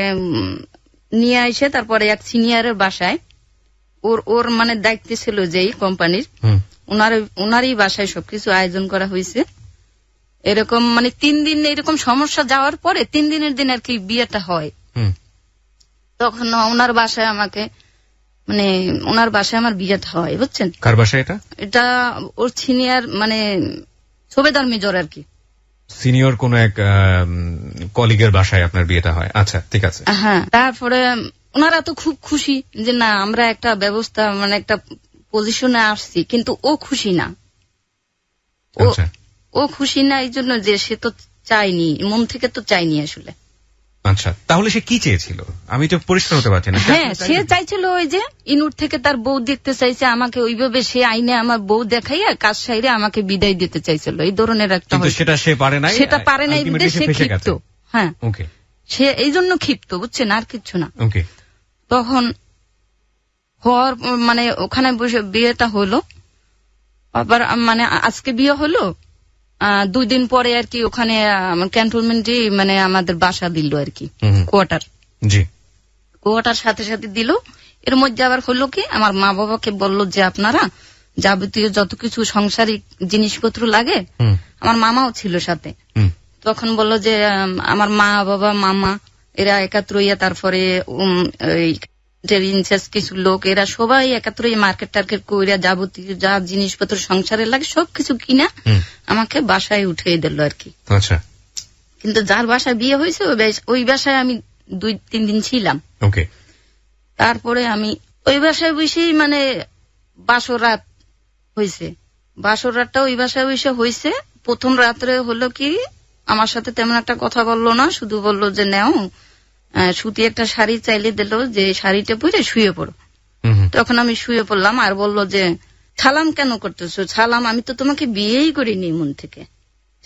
নিয়ে আসে তারপরে এক সিনিয়রের বাসায় ওর মানে দায়িত্ব ছিল যেই কোম্পানির, ওনারই বাসায় সবকিছু আয়োজন করা হয়েছে। এরকম মানে 3 দিন এরকম সমস্যা যাওয়ার পরে 3 দিনের দিন আর কি বিয়েটা হয়। তখন ওনার বাসায় আমাকে, মানে ওনার বাসায় আমার বিয়েটা হয়, বুঝছেন। কার বাসায় এটা? এটা ওর সিনিয়র মানে সুবেদার মেজর আর কি, সিনিয়র কোন এক কলিগের বাসায় আপনার বিয়েটা হয়। আচ্ছা, ঠিক আছে। হ্যাঁ, তারপরে ওনারা তো খুব খুশি যে না আমরা একটা ব্যবস্থা, মানে একটা পজিশনে আসছি, কিন্তু ও খুশি না, ও খুশি না এই জন্য যে সে তো চাইনি, মন থেকে তো চাইনি আসলে। আচ্ছা, তাহলে সে কি চেয়েছিল? আমি তো পরিষ্কার হতে পারছি না। হ্যাঁ, সে চাইছিল ওই যে ইনুর থেকে তার বউ দেখতে চাইছে আমাকে, ওইভাবে সে আইনে আমার বউ দেখাইয়া কাজ সাইরে আমাকে বিদায় দিতে চাইছিল, এই ধরনের একটা। সেটা সে পারে নাই, সেটা পারে নাই, সে ক্ষিপ্ত। হ্যাঁ, সে এই জন্য ক্ষিপ্ত, বুঝছেন, আর কিচ্ছু না। তখন হওয়ার মানে ওখানে বসে বিয়েটা হলো, আবার মানে আজকে বিয়ে হলো, 2 দিন পরে আর কি ওখানে ক্যান্টনমেন্টে মানে আমাদের বাসা দিল আর কি, কোয়ার্টার সাথে সাথে দিল। এর মধ্যে আবার হলো কি, আমার মা বাবাকে বললো যে আপনারা যাবতীয় যত কিছু সাংসারিক জিনিসপত্র লাগে, আমার মামাও ছিল সাথে, তখন বললো যে আমার মা বাবা মামা এরা একাত্র ইয়া, তারপরে কিছু লোক এরা সবাই একাত্র মার্কেট টার্কেট করে যাবতীয় যা জিনিসপত্র সংসারে লাগে সবকিছু কিনা আমাকে বাসায় উঠিয়ে দিল আর কি। আচ্ছা, কিন্তু যার বাসায় বিয়ে হয়েছে ওই বাসায় আমি 2-3 দিন ছিলাম। তারপরে আমি ওই বাসায় বসেই মানে বাসর রাত হয়েছে, বাসর রাতটা ওই বাসায় বসে হয়েছে। প্রথম রাত্রে হলো কি, আমার সাথে তেমন একটা কথা বললো না, শুধু বললো যে নেও সুতি একটা শাড়ি চাইলে দিল যে শাড়িটা পরে শুয়ে পড়ো। তখন আমি শুয়ে পড়লাম, আর বললো যে সালাম কেন করতেছো, সালাম আমি তো তোমাকে বিয়েই করিনি, মন থেকে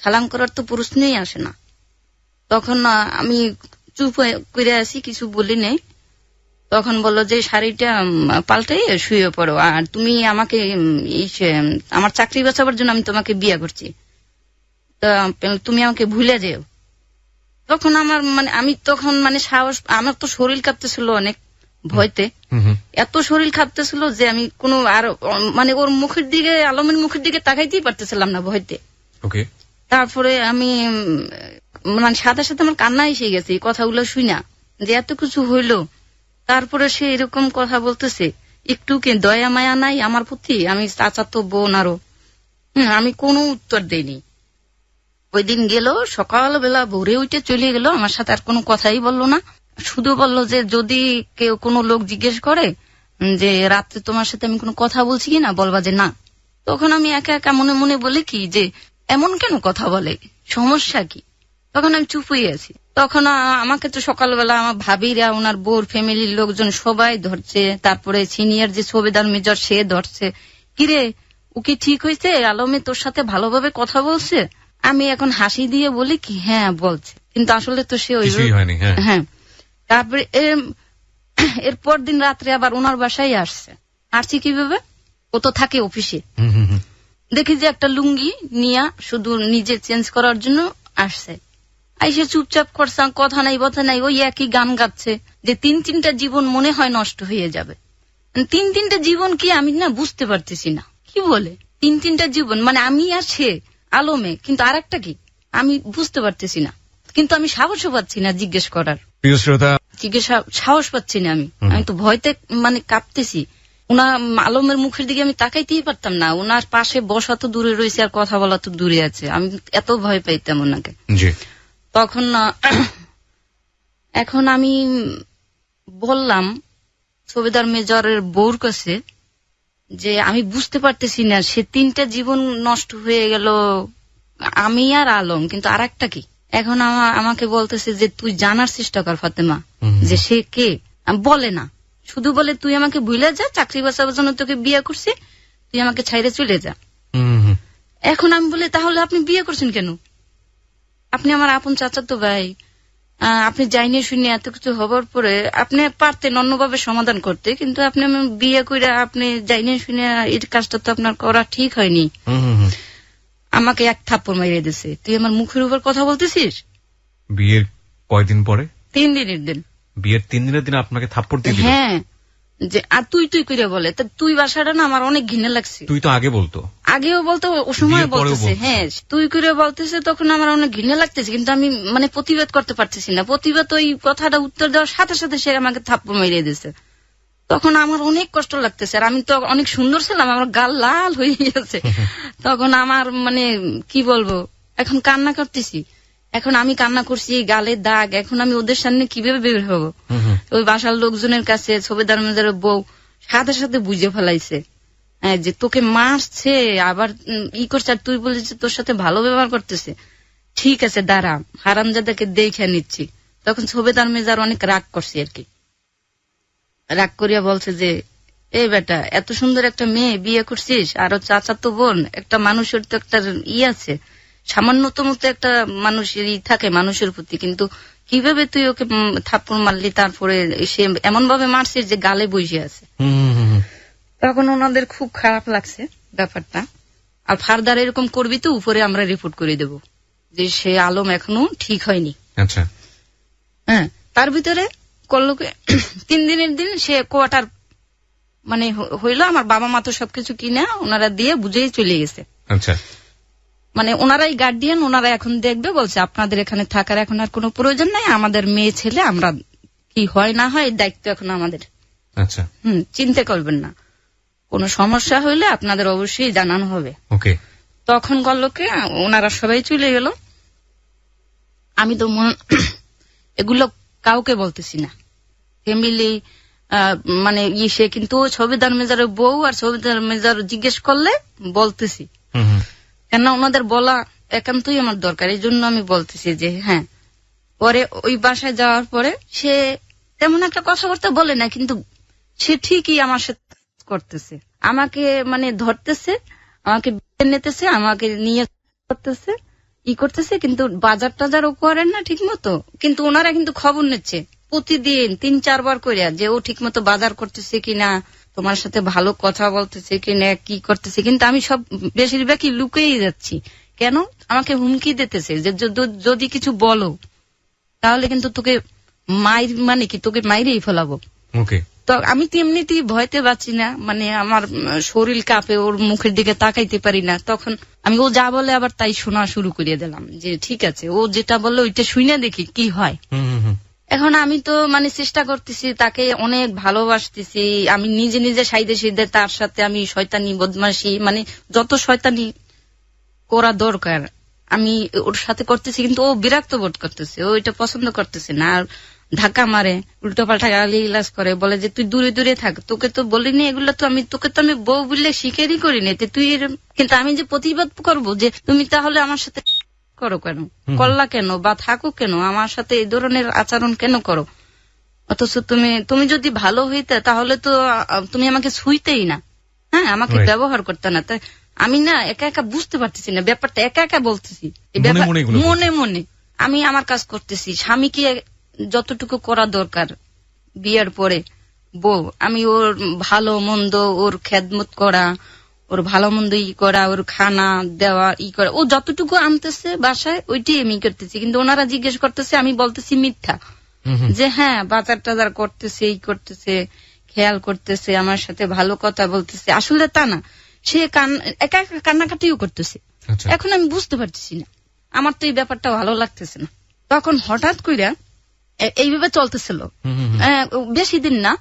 সালাম করার তো প্রশ্নই আসে না। তখন আমি চুপ করে আসি, কিছু বলি নেই। তখন বললো যে শাড়িটা পাল্টাই শুয়ে পড়ো, আর তুমি আমাকে আমার চাকরি বাঁচাবার জন্য আমি তোমাকে বিয়ে করছি, তুমি আমাকে ভুলে যেও। তখন আমার মানে আমি তখন মানে সাহস, আমার তো শরীর কাঁপতেছিল অনেক ভয়তে, এত শরীর কাঁপতেছিল যে আমি কোনো আর মানে ওর মুখের দিকে, আলমের মুখের দিকে তাকাইতেই পারতেছিলাম না ভয়তে। তারপরে আমি মানে সাথে সাথে আমার কান্না এসে গেছে এই কথাগুলো শুই না, যে এত কিছু হইলো, তারপরে সে এরকম কথা বলতেছে, একটু কি দয়া মায়া নাই আমার প্রতি? আমি চাচাতো বোন আরো, আমি কোনো উত্তর দেইনি। ওই দিন গেল, সকালবেলা ভোরে উঠে চলে গেল, আমার সাথে আর কোনো কথাই বললো না, শুধু বললো যে যদি কেউ কোনো লোক জিজ্ঞেস করে যে রাত্রে তোমার সাথে আমি কোনো কথা বলছি কিনা, বলবা যে না। তখন আমি একা একা মনে মনে বলি কি যে এমন কেন কথা বলে, সমস্যা কি? তখন আমি চুপ হয়ে আছি। তখন আমাকে তো সকালবেলা আমার ভাবিরা, ওনার বোর ফ্যামিলির লোকজন সবাই ধরছে, তারপরে সিনিয়র যে সুবেদার মেজর সে ধরছে, কিরে ও কি ঠিক হয়েছে, আলমে তোর সাথে ভালোভাবে কথা বলছে? আমি এখন হাসি দিয়ে বলি কি হ্যাঁ বলছে, কিন্তু আসলে তো সে ওই হয়নি। হ্যাঁ, তারপরে এর পর দিন রাত্রে আবার ওনার বাসায় আসছি কিভাবে, ও তো থাকে অফিসে, দেখি যে একটা লুঙ্গি নিয়ে শুধু নিজে চেঞ্জ করার জন্য আসছে, আইসে চুপচাপ করছে, কথা নাই কথা নাই, ওই একই গান গাচ্ছে যে 3-3টা জীবন মনে হয় নষ্ট হয়ে যাবে। 3-3টা জীবন কি আমি না বুঝতে পারতেছি না, কি বলে 3-3টা জীবন, মানে আমি আর সে আলমে, কিন্তু আর একটা কি আমি বুঝতে পারতেছি না, কিন্তু আমি সাহসও পাচ্ছি না জিজ্ঞেস করার, প্রিয় শ্রোতা, জিজ্ঞাসা সাহস পাচ্ছি না আমি তো ভয়তে মানে কাঁপতেছি। ওনার আলমের মুখের দিকে আমি তাকাইতেই পারতাম না, ওনার পাশে বসা তো দূরে রয়েছে আর কথা বলা তো দূরে আছে, আমি এত ভয় পাইতাম ওনাকে। তখন এখন আমি বললাম সুবেদার মেজরের বউর কাছে যে আমি বুঝতে পারতেছি না, সে 3টা জীবন নষ্ট হয়ে গেল, আমি আর আলম, কিন্তু আর একটা কি। এখন আমাকে বলতেছে যে তুই জানার চেষ্টা কর ফাতেমা, যে সে কে। বলে না, শুধু বলে তুই আমাকে ভুলে যা, চাকরি বাঁচাবার জন্য তোকে বিয়ে করছি, তুই আমাকে ছাইরে চলে যা। এখন আমি বলি তাহলে আপনি বিয়ে করছেন কেন, আপনি আমার আপন চাচাতো ভাই, আপনি যাইনি শুনে এত কিছু হবার পরে আপনি পারতেন অন্যভাবে সমাধান করতে, কিন্তু আপনি বিয়ে করে আপনি যাইনি শুনে এই কাজটা তো আপনার করা ঠিক হয়নি। আমাকে এক থাপ্পড় মারিয়ে দিছে, তুই আমার মুখের উপর কথা বলতেছিস। বিয়ের কয়দিন পরে? 3 দিনের দিন। বিয়ের 3 দিনের দিন আপনাকে থাপ্পড় দিয়ে দিল? হ্যাঁ, যে আর তুই করে বলে, তা তুই বাসাটা না আমার অনেক ঘৃণা লাগছে। তুই তো আগে বলতো, আগেও বলতো, ও সময় বলতেছে, হ্যাঁ তুই করে বলতেছে, তখন আমার অনেক ঘৃণা লাগতেছে, কিন্তু আমি মানে প্রতিবাদ করতে পারতেছি না। প্রতিবাদ ওই কথাটা উত্তর দেওয়ার সাথে সাথে সে আমাকে থাপ্পড় মারিয়ে দিয়েছে, তখন আমার অনেক কষ্ট লাগতেছে। আর আমি তো অনেক সুন্দর ছিলাম, আমার গাল লাল হয়ে গেছে, তখন আমার মানে কি বলবো, এখন কান্না করতেছি। এখন আমি কান্না করছি, গালের দাগ, এখন আমি ওদের সামনে কিভাবে বের হবো। ওই বাসার লোকজনের কাছে সুবেদার মেজরের বউ সাথে সাথে বুঝে ফেলাইছে যে তোকে মারছে, আবার ই করছে, আর তুই বলিস তোর সাথে ভালো ব্যবহার করতেছে, ঠিক আছে দাঁড়া হারামজাদাকে দেখে নিচ্ছি। তখন সুবেদার মেজার অনেক রাগ করছে আর কি, রাগ করিয়া বলছে যে এই বেটা এত সুন্দর একটা মেয়ে বিয়ে করছিস, আরো চাচা তো বোন, একটা মানুষের তো একটা আছে, সামান্যতম তো একটা মানুষের থাকে মানুষের প্রতি, কিন্তু কিভাবে তুই ওকে থাপ্পড় মারলি, তারপরে সে এমন ভাবে মারছিস যে গালে বসে আছে। তখন ওনাদের খুব খারাপ লাগছে ব্যাপারটা, আর ফার্দার এরকম করবি তো উপরে আমরা রিপোর্ট করে দেব যে সে আলম এখনো ঠিক হয়নি। আচ্ছা, হ্যাঁ, তার ভিতরে করলোকে 3 দিনের দিন সে কোয়ার্টার মানে হইলো, আমার বাবা মা তো সবকিছু কিনা ওনারা দিয়ে বুঝেই চলে গেছে। আচ্ছা, মানে ওনারাই গার্ডিয়ান, ওনারা এখন দেখবে, বলছে আপনাদের এখানে থাকার এখন আর কোনো প্রয়োজন নাই, আমাদের মেয়ে ছেলে আমরা কি হয় না হয় দায়িত্ব এখন আমাদের। আচ্ছা, চিন্তা করবেন না, কোনো সমস্যা হইলে আপনাদের অবশ্যই জানানো হবে। ওকে। তখন গল্লকে ওনারা সবাই চলে গেল, আমি তো এগুলো কাউকে বলতেছি না, ফ্যামিলি মানে সে কিন্তু সুবেদার মেজরের বউ, আর সুবেদার মেজর জিজ্ঞেস করলে বলতেছি, কেন ওনাদের বলা একান্তই আমার দরকার, এই জন্য আমি বলতেছি যে হ্যাঁ। পরে ওই বাসায় যাওয়ার পরে সে তেমন একটা কথাবার্তা বলে না, কিন্তু সে ঠিকই আমার সাথে করতেছে, আমাকে মানে ধরতেছে, আমাকে নিতেছে, আমাকে নিয়ে করতেছে, করতেছে, কিন্তু বাজার টাজারও করেন না ঠিক মতো, কিন্তু ওনারা কিন্তু খবর নিচ্ছে প্রতিদিন 3-4 বার করে যে ও ঠিক মতো বাজার করতেছে কিনা, তোমার সাথে ভালো কথা বলতেছে কিনা, কি করতেছে, কিন্তু আমি সব বেশিরভাগই লুকিয়েই যাচ্ছি। কেন? আমাকে হুমকি দিতেছে যে যদি কিছু বলো তাহলে কিন্তু তোকে মানে কি তোকে মাইরেই ফেলাবো। তো আমি তো এমনিতেই ভয়তে পাচ্ছি না, মানে আমার শরীর কাঁপে, ওর মুখের দিকে তাকাইতে পারি না। তখন আমি ও যা বলে আবার তাই শোনা শুরু করিয়ে দিলাম, যে ঠিক আছে ও যেটা বললো ওইটা শুনে দেখি কি হয়। এখন আমি তো মানে চেষ্টা করতেছি, তাকে অনেক ভালোবাসতেছি, আমি নিজে নিজে সাইদে সাইদে তার সাথে আমি শয়তানি বদমাশি মানে যত শয়তানি করা দরকার আমি ওর সাথে করতেছি, কিন্তু ও বিরক্ত বোধ করতেছে, ও এটা পছন্দ করতেছে না, আর ধাক্কা মারে, উল্টো পাল্টা গালি গালাজ করে, বলে যে তুই দূরে দূরে থাক, তোকে তো বলিনি এগুলো, তো আমি তোকে তো আমি বউ বললে স্বীকারই করিনি তুই। কিন্তু আমি যে প্রতিবাদ করবো যে তুমি তাহলে আমার সাথে করো কেন, করলা কেন, বা থাকো কেন, আমার সাথে এই ধরনের আচরণ কেন করো, অথচ তুমি যদি ভালো হইতে তাহলে তো তুমি আমাকে ছুঁইতেই না, হ্যাঁ আমাকে ব্যবহার করতে না। তাই আমি না একা একা বুঝতে পারতেছি না ব্যাপারটা, একা একা বলতেছি মনে মনে, আমি আমার কাজ করতেছি, স্বামীকে যতটুকু করা দরকার বিয়ের পরে বউ, আমি ওর ভালো মন্দ, ওর খেদমত করা, ওর ভালো মন্দ করা, ওর খানা দেওয়া করা, ও যতটুকু আনতেছে বাসায় ওইটাই আমি করতেছি। কিন্তু ওনারা জিজ্ঞেস করতেছে, আমি বলতেছি মিথ্যা, যে হ্যাঁ বাজার টাজার করতেছে, এই করতেছে, খেয়াল করতেছে, আমার সাথে ভালো কথা বলতেছে। আসলে তা না, সে একা একা কান্নাকাটিও করতেছে। এখন আমি বুঝতে পারতেছি না, আমার তো এই ব্যাপারটা ভালো লাগতেছে না। তখন হঠাৎ করে এইভাবে চলতেছিল বেশি দিন না,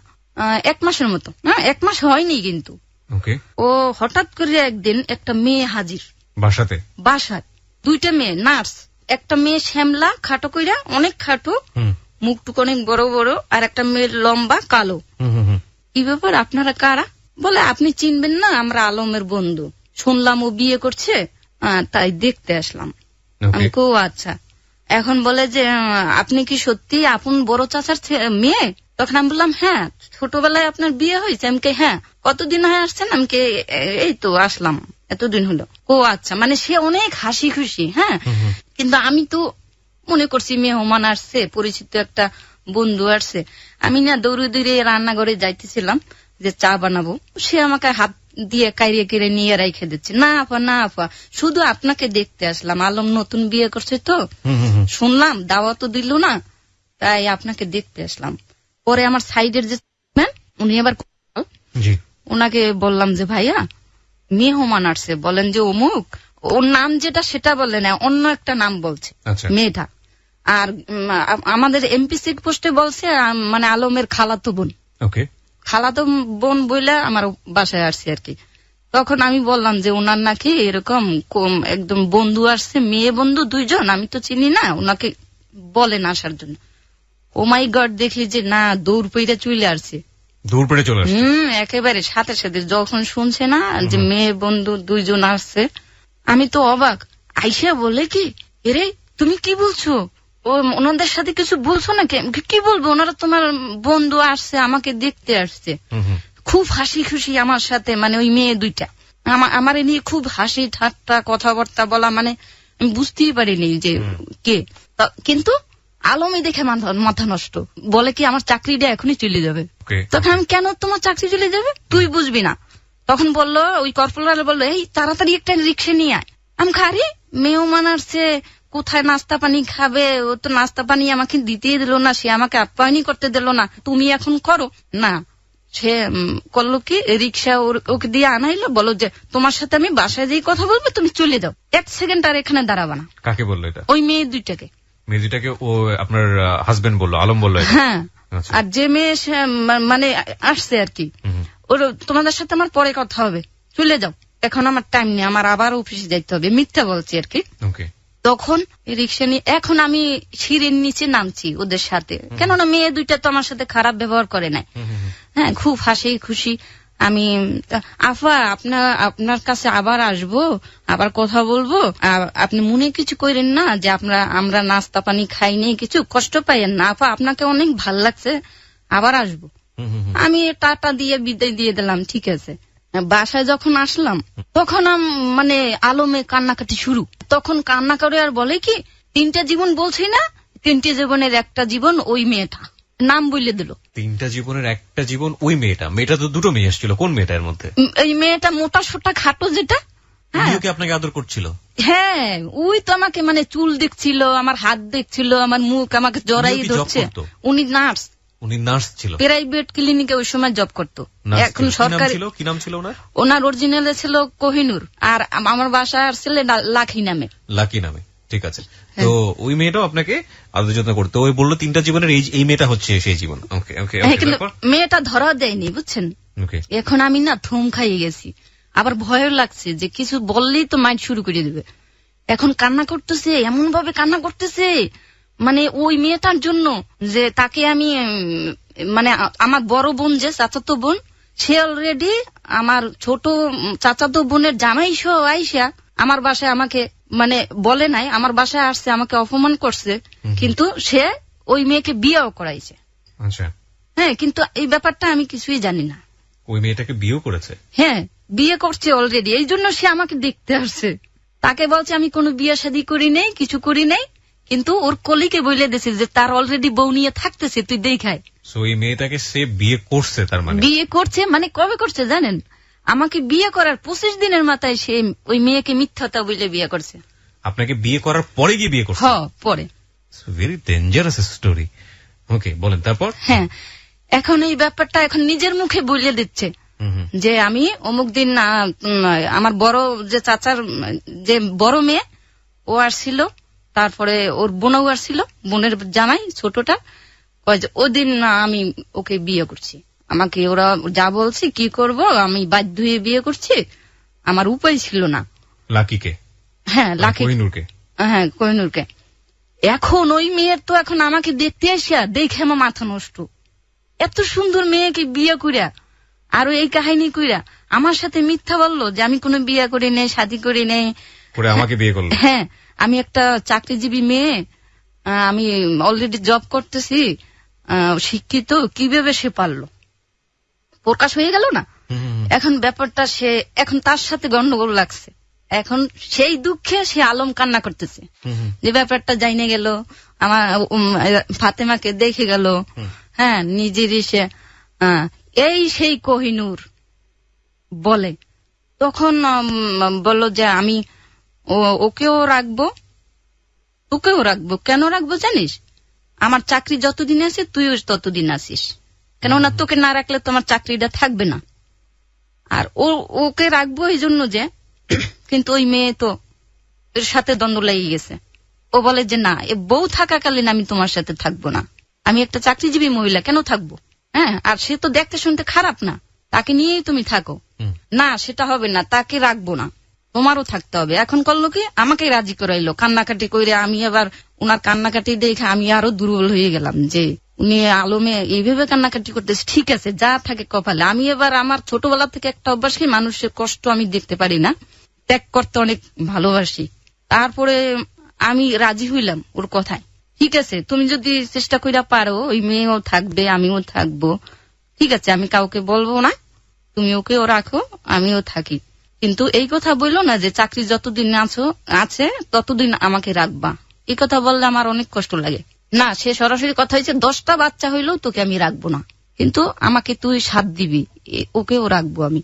1 মাসের মতো, 1 মাস হয়নি কিন্তু। ও হঠাৎ করে একদিন একটা মেয়ে হাজির বাসায়, 2টা মেয়ে নার্স, একটা মেয়ে শ্যামলা খাটো কইরা, অনেক খাটো, মুখটুক অনেক বড় বড়, আর একটা মেয়ের লম্বা কালো। কি ব্যাপার, আপনারা কারা? বলে আপনি চিনবেন না, আমরা আলমের বন্ধু, শুনলাম ও বিয়ে করছে, তাই দেখতে আসলাম। আমি কো আচ্ছা। এখন বলে যে আপনি কি সত্যি আপন বড় চাচার মেয়ে? তখন আমি বললাম হ্যাঁ, ছোটবেলায় আপনার বিয়ে হয়েছে। আমি হ্যাঁ। কতদিন হয়ে আসছেন? আমি এই তো আসলাম, এতদিন হলো। ও আচ্ছা, মানে সে অনেক হাসি খুশি। হ্যাঁ, কিন্তু আমি তো মনে করছি মেহমান আসছে, পরিচিত একটা বন্ধু আসছে। আমি না দৌড়ে দৌড়ে রান্নাঘরে যাইতেছিলাম যে চা বানাবো, সে আমাকে হাত দিয়ে কাইরে কেড়ে নিয়ে রাইখে দিচ্ছে। না আপা, না আপা, শুধু আপনাকে দেখতে আসলাম, আলম নতুন বিয়ে করছে তো শুনলাম, দাওয়াতও দিল না, তাই আপনাকে দেখতে আসলাম। পরে আমার সাইডের যে উনি আবার ওনাকে বললাম যে ভাইয়া মেহমান আসছে, বলেন যে অমুক, ওর নাম যেটা সেটা বলে না, অন্য একটা নাম বলছে মেয়েটা। আর আমাদের এমপি চেক পোস্টে বলছে মানে আলমের খালাতো বোন, খালাতো বোন বইলে আমার বাসায় আসছে আর কি। তখন আমি বললাম যে ওনার নাকি এরকম একদম বন্ধু আসছে, মেয়ে বন্ধু 2 জন, আমি তো চিনি না, ওনাকে বলেন আসার জন্য। ও মাই গড, দেখি যে না, দৌড় পেয়ে চলে আসছে, একেবারে সাথে সাথে। যখন শুনছে না যে মেয়ে বন্ধু 2 জন আসছে, আমি তো অবাক। আইসা বলে কি, এরে তুমি কি বলছো, ও ওনাদের সাথে কিছু বলছো না? কি বলবো, ওনারা তোমার বন্ধু আসছে, আমাকে দেখতে আসছে। খুব হাসি খুশি আমার সাথে, মানে ওই মেয়ে 2টা আমার নিয়ে খুব হাসি ঠাট্টা কথাবার্তা বলা, মানে আমি বুঝতেই পারিনি যে কে। কিন্তু আলমই দেখে মাথা নষ্ট, বলে কি আমার চাকরিটা এখনই চলে যাবে। তখন আমি কেন তোমার চাকরি চলে যাবে, তুই বুঝবি না। তখন বললো ওই কর্পোরাল বললো এই তাড়াতাড়ি একটা রিক্সা নিয়ে আয়। আমি খারি মেহমান আসছে, কোথায় নাস্তা পানি খাবে, ও তো নাস্তা পানি আমাকে দিতেই দিল না, সে আমাকে আপ্যায়নই করতে দিল না, তুমি এখন করো না। সে করলো কি, রিক্সা ওকে দিয়ে আনাইলো, বলো যে তোমার সাথে আমি বাসায় যেই কথা বলবো, তুমি চলে যাও, 1 সেকেন্ড আর এখানে দাঁড়াবা না। কাকে বললো এটা? ওই মেয়ে 2টাকে। মেয়েটাকে ও আপনার হাজবেন্ড বললো, আলম বললো? হ্যাঁ। আর যে মেয়ে মানে আসছে আর কি, ওর তোমাদের সাথে আমার পরে কথা হবে, চলে যাও, এখন আমার টাইম নেই, আমার আবার অফিসে যাইতে হবে, মিথ্যা বলছি আর কি। তখন রিক্সা নিয়ে এখন আমি সিঁড়ির নিচে নামছি ওদের সাথে, কেননা মেয়ে 2টা তো আমার সাথে খারাপ ব্যবহার করে নাই। হ্যাঁ, খুব হাসি খুশি। আমি আফা আপনার কাছে আবার আসবো, আবার কথা বলবো, আপনি মনে কিছু করেন না যে আমরা নাস্তা পানি খাই নেই, কিছু কষ্ট পাইয়েন না আফা, আপনাকে অনেক ভাল লাগছে, আবার আসবো। আমি টাটা দিয়ে বিদায় দিয়ে দিলাম, ঠিক আছে। বাসায় যখন আসলাম তখন মানে আলমে কান্নাকাটি শুরু। তখন কান্না করে আর বলে কি, 3টা জীবন বলছি না, 3টে জীবনের একটা জীবন ওই মেয়েটা, নাম বলে দিল। 3টা জীবনের একটা জীবন ওই মেয়েটা। মেয়েটা তো 2টো মেয়ে এসেছিল, কোন মেয়েটার মধ্যে? এই মেয়েটা মোটা সোটা খাটো যেটা। হ্যাঁ, আপনাকে আদর করছিল? হ্যাঁ, ওই তো আমাকে মানে চুল দেখছিল, আমার হাত দেখছিল, আমার মুখ, আমাকে জড়াই ধরছে। উনি নার্স। উনি নার্স ছিল, প্রাইভেট ক্লিনিকে ওই সময় জব করতো, এখন সরকারি। কি নাম ছিল ওনার? ওনার অরিজিনাল ছিল কোহিনুর, আর আমার বাসা আসছিল লাকি নামে। লাকি নামে, ঠিক আছে। তো ওই মেয়েটাও আপনাকে আদর যত্ন করতো। ওই বললো 3টা জীবনের এই মেয়েটা হচ্ছে সেই জীবন। কিন্তু মেয়েটা ধরা দেয়নি, বুঝছেন। এখন আমি না থম খাইয়ে গেছি, আবার ভয় লাগছে যে কিছু বললেই তো মাইন্ড শুরু করে দেবে। এখন কান্না করতেছে, এমন ভাবে কান্না করতেছে, মানে ওই মেয়েটার জন্য যে তাকে আমি মানে আমার বড় বোন যে চাচাতো বোন, সে অলরেডি আমার ছোট চাচাতো বোনের জামাই সহ আইসা আমার বাসায় আমাকে মানে বলে নাই, আমার বাসায় আসছে, আমাকে অপমান করছে, কিন্তু সে ওই মেয়েকে বিয়েও করাইছে। আচ্ছা। হ্যাঁ, কিন্তু এই ব্যাপারটা আমি কিছুই জানি না। ওই মেয়েটাকে বিয়ে করেছে? হ্যাঁ, বিয়ে করছে অলরেডি, এই জন্য সে আমাকে দেখতে আসছে। তাকে বলছে আমি কোনো বিয়ে শাদী করি নাই, কিছু করি নাই, কিন্তু ওর কলিকে বলে দিছে যে তার অলরেডি বউ নিয়ে থাকতেছে, তুই দেখাই। এই মেয়েটাকে সে বিয়ে করছে, তার মানে বিয়ে করছে, মানে কবে করছে জানেন? আমাকে বিয়ে করার 25 দিনের মাথায় সে ওই মেয়েকে মিথ্যাটা বলে বিয়ে করছে। আপনাকে বিয়ে করার পরে গিয়ে বিয়ে করছে? হ্যাঁ, পরে। Very dangerous story. ওকে, বলেন তারপর। হ্যাঁ, এখন এই ব্যাপারটা এখন নিজের মুখে বলে দিচ্ছে যে আমি অমুক দিন আমার বড় যে চাচার যে বড় মেয়ে ও আসছিল, তারপরে ওর বোনও আসছিল, বোনের জামাই ছোটটা, ওদিন আমি ওকে বিয়ে করছি। আমাকে ওরা যা বলছে কি করব, আমি বাধ্য হয়ে বিয়ে করছি, আমার উপায় ছিল না। লাকিকে? হ্যাঁ, লাকি, কোহিনূরকে। হ্যাঁ, কোহিনূরকে। এখন ওই মেয়ের তো এখন আমাকে দেখতে আসিয়া দেখে আমার মাথা নষ্ট। এত সুন্দর মেয়েকে বিয়ে করিয়া আর এই কাহিনী কইরা আমার সাথে মিথ্যা বললো যে আমি কোনো বিয়ে করি নেই, শাদী করি নেই, করে আমাকে বিয়ে করলো। হ্যাঁ, আমি একটা চাকরিজীবী মেয়ে, আমি অলরেডি জব করতেছি, শিক্ষিত, কিভাবে সে পারলো? প্রকাশ হয়ে গেল না। এখন ব্যাপারটা সে এখন তার সাথে গন্ডগোল লাগছে। এখন সেই দুঃখে সে আলম কান্না করতেছে যে ব্যাপারটা জাইনে গেল, আমার ফাতেমাকে দেখে গেল। হ্যাঁ, নিজেরই সে এই সেই কোহিনূর বলে। তখন বলল যে আমি ওকেও রাখবো, তোকেও রাখবো। কেন রাখবো জানিস? আমার চাকরি যতদিন আছে তুইও ততদিন আসিস, কেননা তোকে না রাখলে তোমার চাকরিটা থাকবে না। আর ওকে রাখবো এই জন্য যে, কিন্তু ওই মেয়ে তো এর সাথে দ্বন্দ্ব লেগে গেছে। ও বলে যে না, এ বউ থাকাকালীন আমি তোমার সাথে থাকবো না, আমি একটা চাকরিজীবী মহিলা, কেন থাকবো? হ্যাঁ, আর সে তো দেখতে শুনতে খারাপ না, তাকে নিয়েই তুমি থাকো। না, সেটা হবে না, তাকে রাখবো না, তোমারও থাকতে হবে। এখন করলো কি, আমাকে রাজি করাইলো, কান্নাকাটি করে। আমি আবার ওনার কান্নাকাটি দেখে আমি আরো দুর্বল হয়ে গেলাম যে উনি আলমে এইভাবে কান্নাকাটি করতেছে। ঠিক আছে, যা থাকে কপালে। আমি এবার আমার ছোটবেলা থেকে একটা অভ্যাস, কি মানুষের কষ্ট আমি দেখতে পারি না, ত্যাগ করতে অনেক ভালোবাসি। তারপরে আমি রাজি হইলাম ওর কথায়। ঠিক আছে, তুমি যদি চেষ্টা করে পারো, ওই মেয়েও থাকবে, আমিও থাকবো, ঠিক আছে, আমি কাউকে বলবো না, তুমি ওকেও রাখো, আমিও থাকি। কিন্তু এই কথা বললো না যে চাকরি যতদিন আছে ততদিন আমাকে রাখবা। এই কথা বললে আমার অনেক কষ্ট লাগে। না, সে সরাসরি কথা হয়েছে 10টা বাচ্চা হইলেও তোকে আমি রাখবো না, কিন্তু আমাকে তুই সাথ দিবি, ওকেও রাখবো আমি।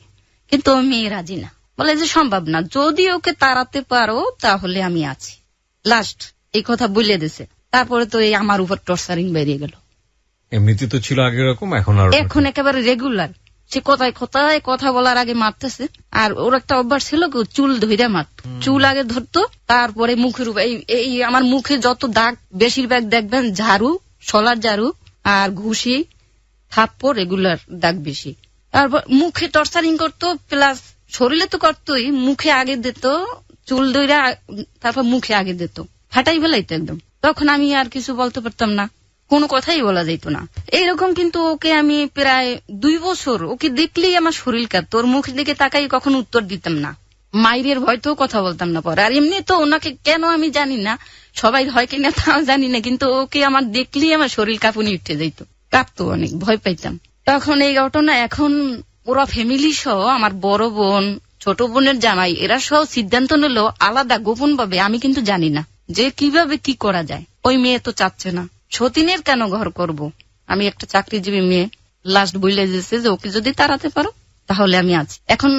কিন্তু ওই মেয়ে রাজি না, বলে যে সম্ভব না, যদি ওকে তাড়াতে পারো তাহলে আমি আছি। লাস্ট এই কথা বলে দিছে। তারপরে তো এই আমার উপর টর্চারিং বেরিয়ে গেল। এমনিতে তো ছিল আগে এরকম, এখন একেবারে রেগুলার। সে কথায় কথায় কথা বলার আগে মারতেছে। আর ওর একটা অভ্যাস ছিল, চুল ধরে মারত, চুল আগে ধরতো, তারপরে মুখের উপর এই আমার মুখে যত দাগ বেশিরভাগ দেখবেন ঝাড়ু, শলার ঝাড়ু আর ঘুষি, থাপ্পড়, রেগুলার দাগ বেশি। তারপর মুখে টর্চারিং করতো, প্লাস শরীরে তো করতোই, মুখে আগে দিত, চুল ধরে তারপর মুখে আগে দিত, ফাটাই ফেলাইতো একদম। তখন আমি আর কিছু বলতে পারতাম না, কোনো কথাই বলা যেত না। এইরকম কিন্তু ওকে আমি প্রায় 2 বছর, ওকে দেখলেই আমার শরীর কাঁপতো, ওর মুখের দিকে তাকাই কখনো উত্তর দিতাম না, মায়ের ভয়তেও কথা বলতাম না পরে। আর এমনি তো ওনাকে কেন আমি জানি না, সবাই হয় কিনা তাও জানি না, কিন্তু ওকে আমার দেখলেই আমার শরীর কাঁপুনি উঠে যেত, কাঁপতো অনেক, ভয় পাইতাম। তখন এই ঘটনা, এখন ওরা ফ্যামিলি সহ, আমার বড় বোন, ছোট বোনের জামাই, এরা সহ সিদ্ধান্ত নিল আলাদা গোপন ভাবে, আমি কিন্তু জানি না যে কিভাবে কি করা যায়। ওই মেয়ে তো চাচ্ছে না, সতীনের কেন ঘর করব, আমি একটা চাকরিজীবী মেয়ে। লাস্ট বলে দিয়েছে যে ওকে যদি তাড়াতে পারো তাহলে আমি আছি। এখন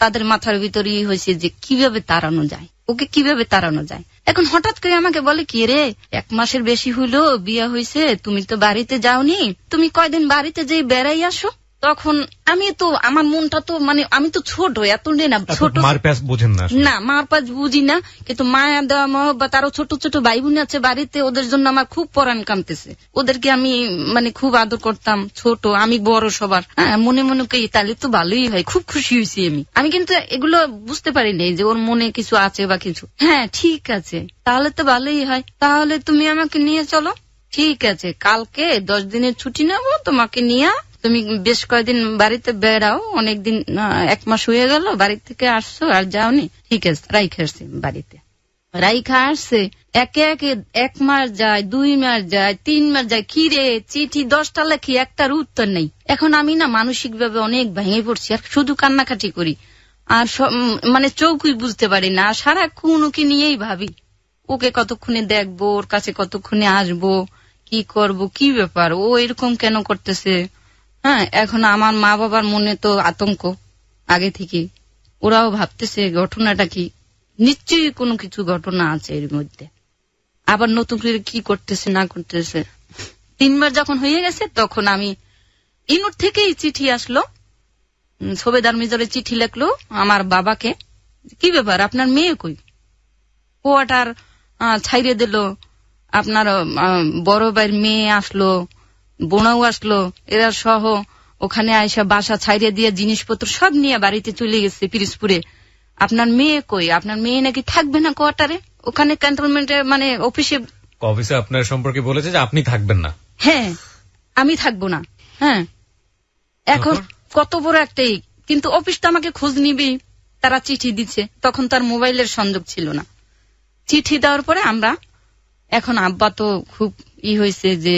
তাদের মাথার ভিতরেই হয়েছে যে কিভাবে তাড়ানো যায়, ওকে কিভাবে তাড়ানো যায়। এখন হঠাৎ করে আমাকে বলে, কি রে, 1 মাসের বেশি হইলো বিয়ে হয়েছে, তুমি তো বাড়িতে যাওনি, তুমি কয়দিন বাড়িতে যেয়ে বেড়াই আসো। তখন আমি তো, আমার মনটা তো, মানে আমি তো ছোট, এত না ছোট, মারপ্যাচ বোঝেন না, না মারপ্যাচ বুঝি না, কিন্তু মায়া দেওয়া মহব্বত, আরো ছোট ছোট ভাই বোন আছে বাড়িতে, ওদের জন্য আমার খুব পরাণ কাঁদতেছে। ওদেরকে আমি মানে খুব আদর করতাম, ছোট, আমি বড় সবার। হ্যাঁ, মনে মনে কই তাহলে তো ভালোই হয়, খুব খুশি হয়েছি আমি কিন্তু এগুলো বুঝতে পারি নাই যে ওর মনে কিছু আছে বা কিছু। হ্যাঁ, ঠিক আছে, তাহলে তো ভালোই হয়, তাহলে তুমি আমাকে নিয়ে চলো। ঠিক আছে, কালকে 10 দিনের ছুটি নেবো, তোমাকে নিয়ে তুমি বেশ কয়েকদিন বাড়িতে বেড়াও, অনেকদিন 1 মাস হয়ে গেল বাড়ি থেকে আসছো আর যাওনি। ঠিক আছে, রাইখা আসছে বাড়িতে, রাইখা আসছে। একে একে 1 মাস যায়, 2 মাস যায়, 3 মাস যায়, কি রে চিঠি 10টা লেখি, একটার উত্তর নেই। এখন আমি না মানসিক ভাবে অনেক ভেঙে পড়ছি, আর শুধু কান্নাকাটি করি, আর মানে চৌকুই বুঝতে পারি না, সারাক্ষণ ওকে নিয়েই ভাবি, ওকে কতক্ষণে দেখবো, ওর কাছে কতক্ষণে আসবো, কি করব, কি ব্যাপার, ও এরকম কেন করতেছে। হ্যাঁ, এখন আমার মা বাবার মনে তো আতঙ্ক আগে থেকে, ওরাও ভাবতেছে ঘটনাটা কি, নিশ্চয়ই কোনো কিছু ঘটনা আছে এর মধ্যে, আবার নতুন করে কি করতেছে না করতেছে। 3 বার যখন হয়ে গেছে তখন আমি ইনুর থেকেই চিঠি আসলো, সবেদার মেজরে চিঠি লিখলো আমার বাবাকে, কি ব্যাপার আপনার মেয়ে কই, কোয়াটার ছাইরে দিল, আপনার বড় ভাইয়ের মেয়ে আসলো, বোনাও আসলো, এরা সহ ওখানে আইসা বাসা ছাইরে দিয়ে জিনিসপত্র সব নিয়ে বাড়িতে চলে গেছে পিরিজপুরে। আপনার মেয়ে কই, আপনার মেয়ে নাকি থাকবে না কোয়ার্টারে, ওখানে ক্যান্টনমেন্টে মানে অফিসে আপনার সম্পর্কে বলেছে যে আপনি থাকবেন না। হ্যাঁ, আমি থাকবো না। হ্যাঁ, এখন কত বড় একটাই, কিন্তু অফিস তো আমাকে খোঁজ নিবি, তারা চিঠি দিচ্ছে, তখন তার মোবাইলের সংযোগ ছিল না। চিঠি দেওয়ার পরে আমরা এখন আব্বা তো খুব হয়েছে যে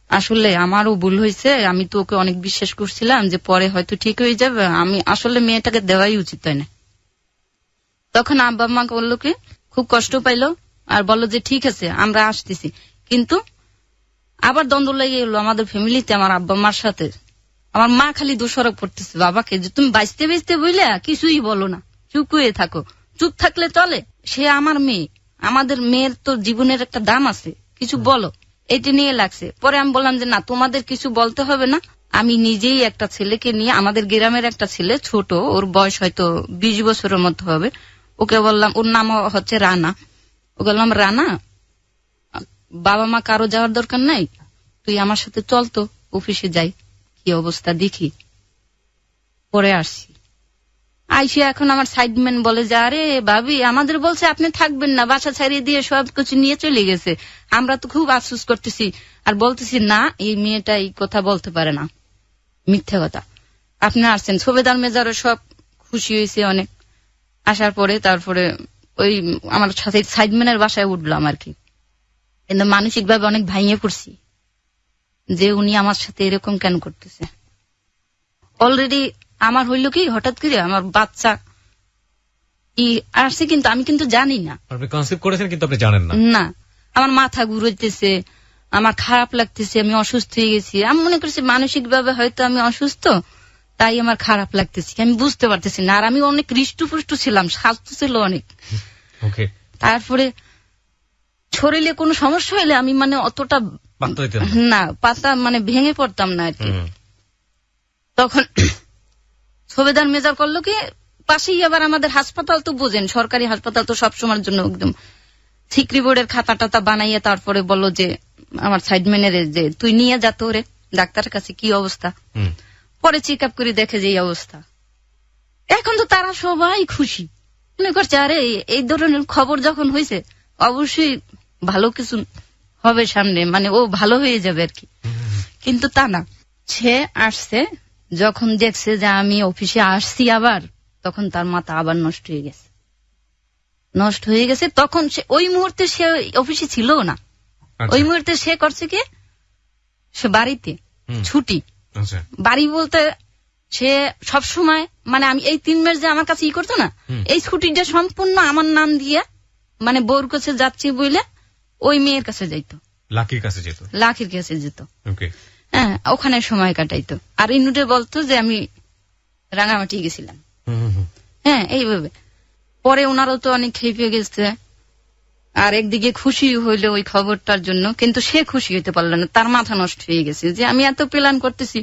আসলে আমারও ভুল হয়েছে, আমি তো ওকে অনেক বিশ্বাস করছিলাম যে পরে হয়তো ঠিক হয়ে যাবে, আমি আসলে মেয়েটাকে দেওয়াই উচিত হয় না। তখন আব্বা আমাকে বললো কি, খুব কষ্ট পাইলো আর বললো যে ঠিক আছে আমরা আসতেছি, কিন্তু আবার দ্বন্দ্ব লেগে গেলো আমাদের ফ্যামিলিতে আমার আব্বা মার সাথে। আমার মা খালি দোষারোপ করতেছে বাবাকে যে তুমি বাঁচতে বাঁচতে বইলে কিছুই বলো না, চুপ হয়ে থাকো, চুপ থাকলে চলে, সে আমার মেয়ে, আমাদের মেয়ের তো জীবনের একটা দাম আছে, কিছু বলো, এটা নিয়ে লাগছে। পরে আমি বললাম যে না, তোমাদের কিছু বলতে হবে না, আমি নিজেই একটা ছেলেকে নিয়ে, আমাদের গ্রামের একটা ছেলে ছোট, ওর বয়স হয়তো 20 বছরের মধ্যে হবে, ওকে বললাম, ওর নাম হচ্ছে রানা, ওকে বললাম রানা বাবা মা কারো যাওয়ার দরকার নাই, তুই আমার সাথে চল তো অফিসে যাই, কি অবস্থা দেখি। পরে আসছি, আইসি এখন আমার সাইডম্যান বলে যে আরে ভাবি আমাদের বলছে আপনি থাকবেন না, বাসা ছাড়িয়ে দিয়ে সব কিছু নিয়ে চলে গেছে, আমরা তো খুব আফসোস করতেছি আর বলতেছি না এই মেয়েটা এই কথা বলতে পারে না, মিথ্যা কথা, আপনি আসছেন। সবেদার মেজারও সব খুশি হয়েছে অনেক। আসার পরে তারপরে ওই আমার সাথে সাইডম্যানের বাসায় উঠলাম আর কি, কিন্তু মানসিক ভাবে অনেক ভাঙিয়ে পড়ছি যে উনি আমার সাথে এরকম কেন করতেছে। অলরেডি আমার হইল কি, হঠাৎ করে আমার বাচ্চা আসছে, কিন্তু আমি কিন্তু জানি না, আপনি কনসেপ্ট করেছেন কিন্তু আপনি জানেন না। না, আমার মাথা ঘুরতেছে, আমার খারাপ লাগতেছে, আমি অসুস্থ হয়ে গেছি, আমি মনে করছি মানসিক ভাবে হয়তো আমি অসুস্থ, তাই আমার খারাপ লাগতেছে, আমি বুঝতে পারতেছি না। আর আমি অনেক হৃষ্টপুষ্ট ছিলাম, স্বাস্থ্য ছিল অনেক। তারপরে শরীরে কোনো সমস্যা হইলে আমি মানে অতটা না পাতা মানে ভেঙে পড়তাম না আর কি। তখন সবেদার মেজার করলো কি, পাশেই আবার আমাদের হাসপাতাল তো বোঝেন, সরকারি হাসপাতাল তো সবসময়ের জন্য একদম সিক্রি বোর্ডের খাতা টাতা বানাইয়া তারপরে বললো যে আমার সাইডম্যানের যে তুই নিয়ে যা তো রে ডাক্তারের কাছে, কি অবস্থা। পরে চেক আপ করে দেখে যে এই অবস্থা। এখন তো তারা সবাই খুশি, মনে করছে আরে এই ধরনের খবর যখন হয়েছে অবশ্যই ভালো কিছু হবে সামনে, মানে ও ভালো হয়ে যাবে আর কি। কিন্তু তা না, সে আসছে যখন দেখছে যে আমি অফিসে আসছি আবার, তখন তার মাথা আবার নষ্ট হয়ে গেছে। তখন সে ওই মুহূর্তে সে অফিসে ছিল না, ওই মুহূর্তে সে করছে কি, সে বাড়িতে ছুটি। বাড়ি বলতে সে সব সময় মানে আমি এই 3 মাস যে আমার কাছে করতো না, এই ছুটিটা সম্পূর্ণ আমার নাম দিয়ে মানে বউর কাছে যাচ্ছি বলে ওই মেয়ের কাছে যাইতো, লাখির কাছে যেত, হ্যাঁ ওখানে সময় কাটাইতো। আর ইনুটে বলতো যে আমি রাঙামাটি গেছিলাম, হ্যাঁ এইভাবে। পরে ওনারও তো অনেক খেপে গেছে, আর একদিকে খুশি হইলো ওই খবরটার জন্য, কিন্তু সে খুশি হইতে পারলো না, তার মাথা নষ্ট হয়ে গেছে যে আমি এত প্ল্যান করতেছি,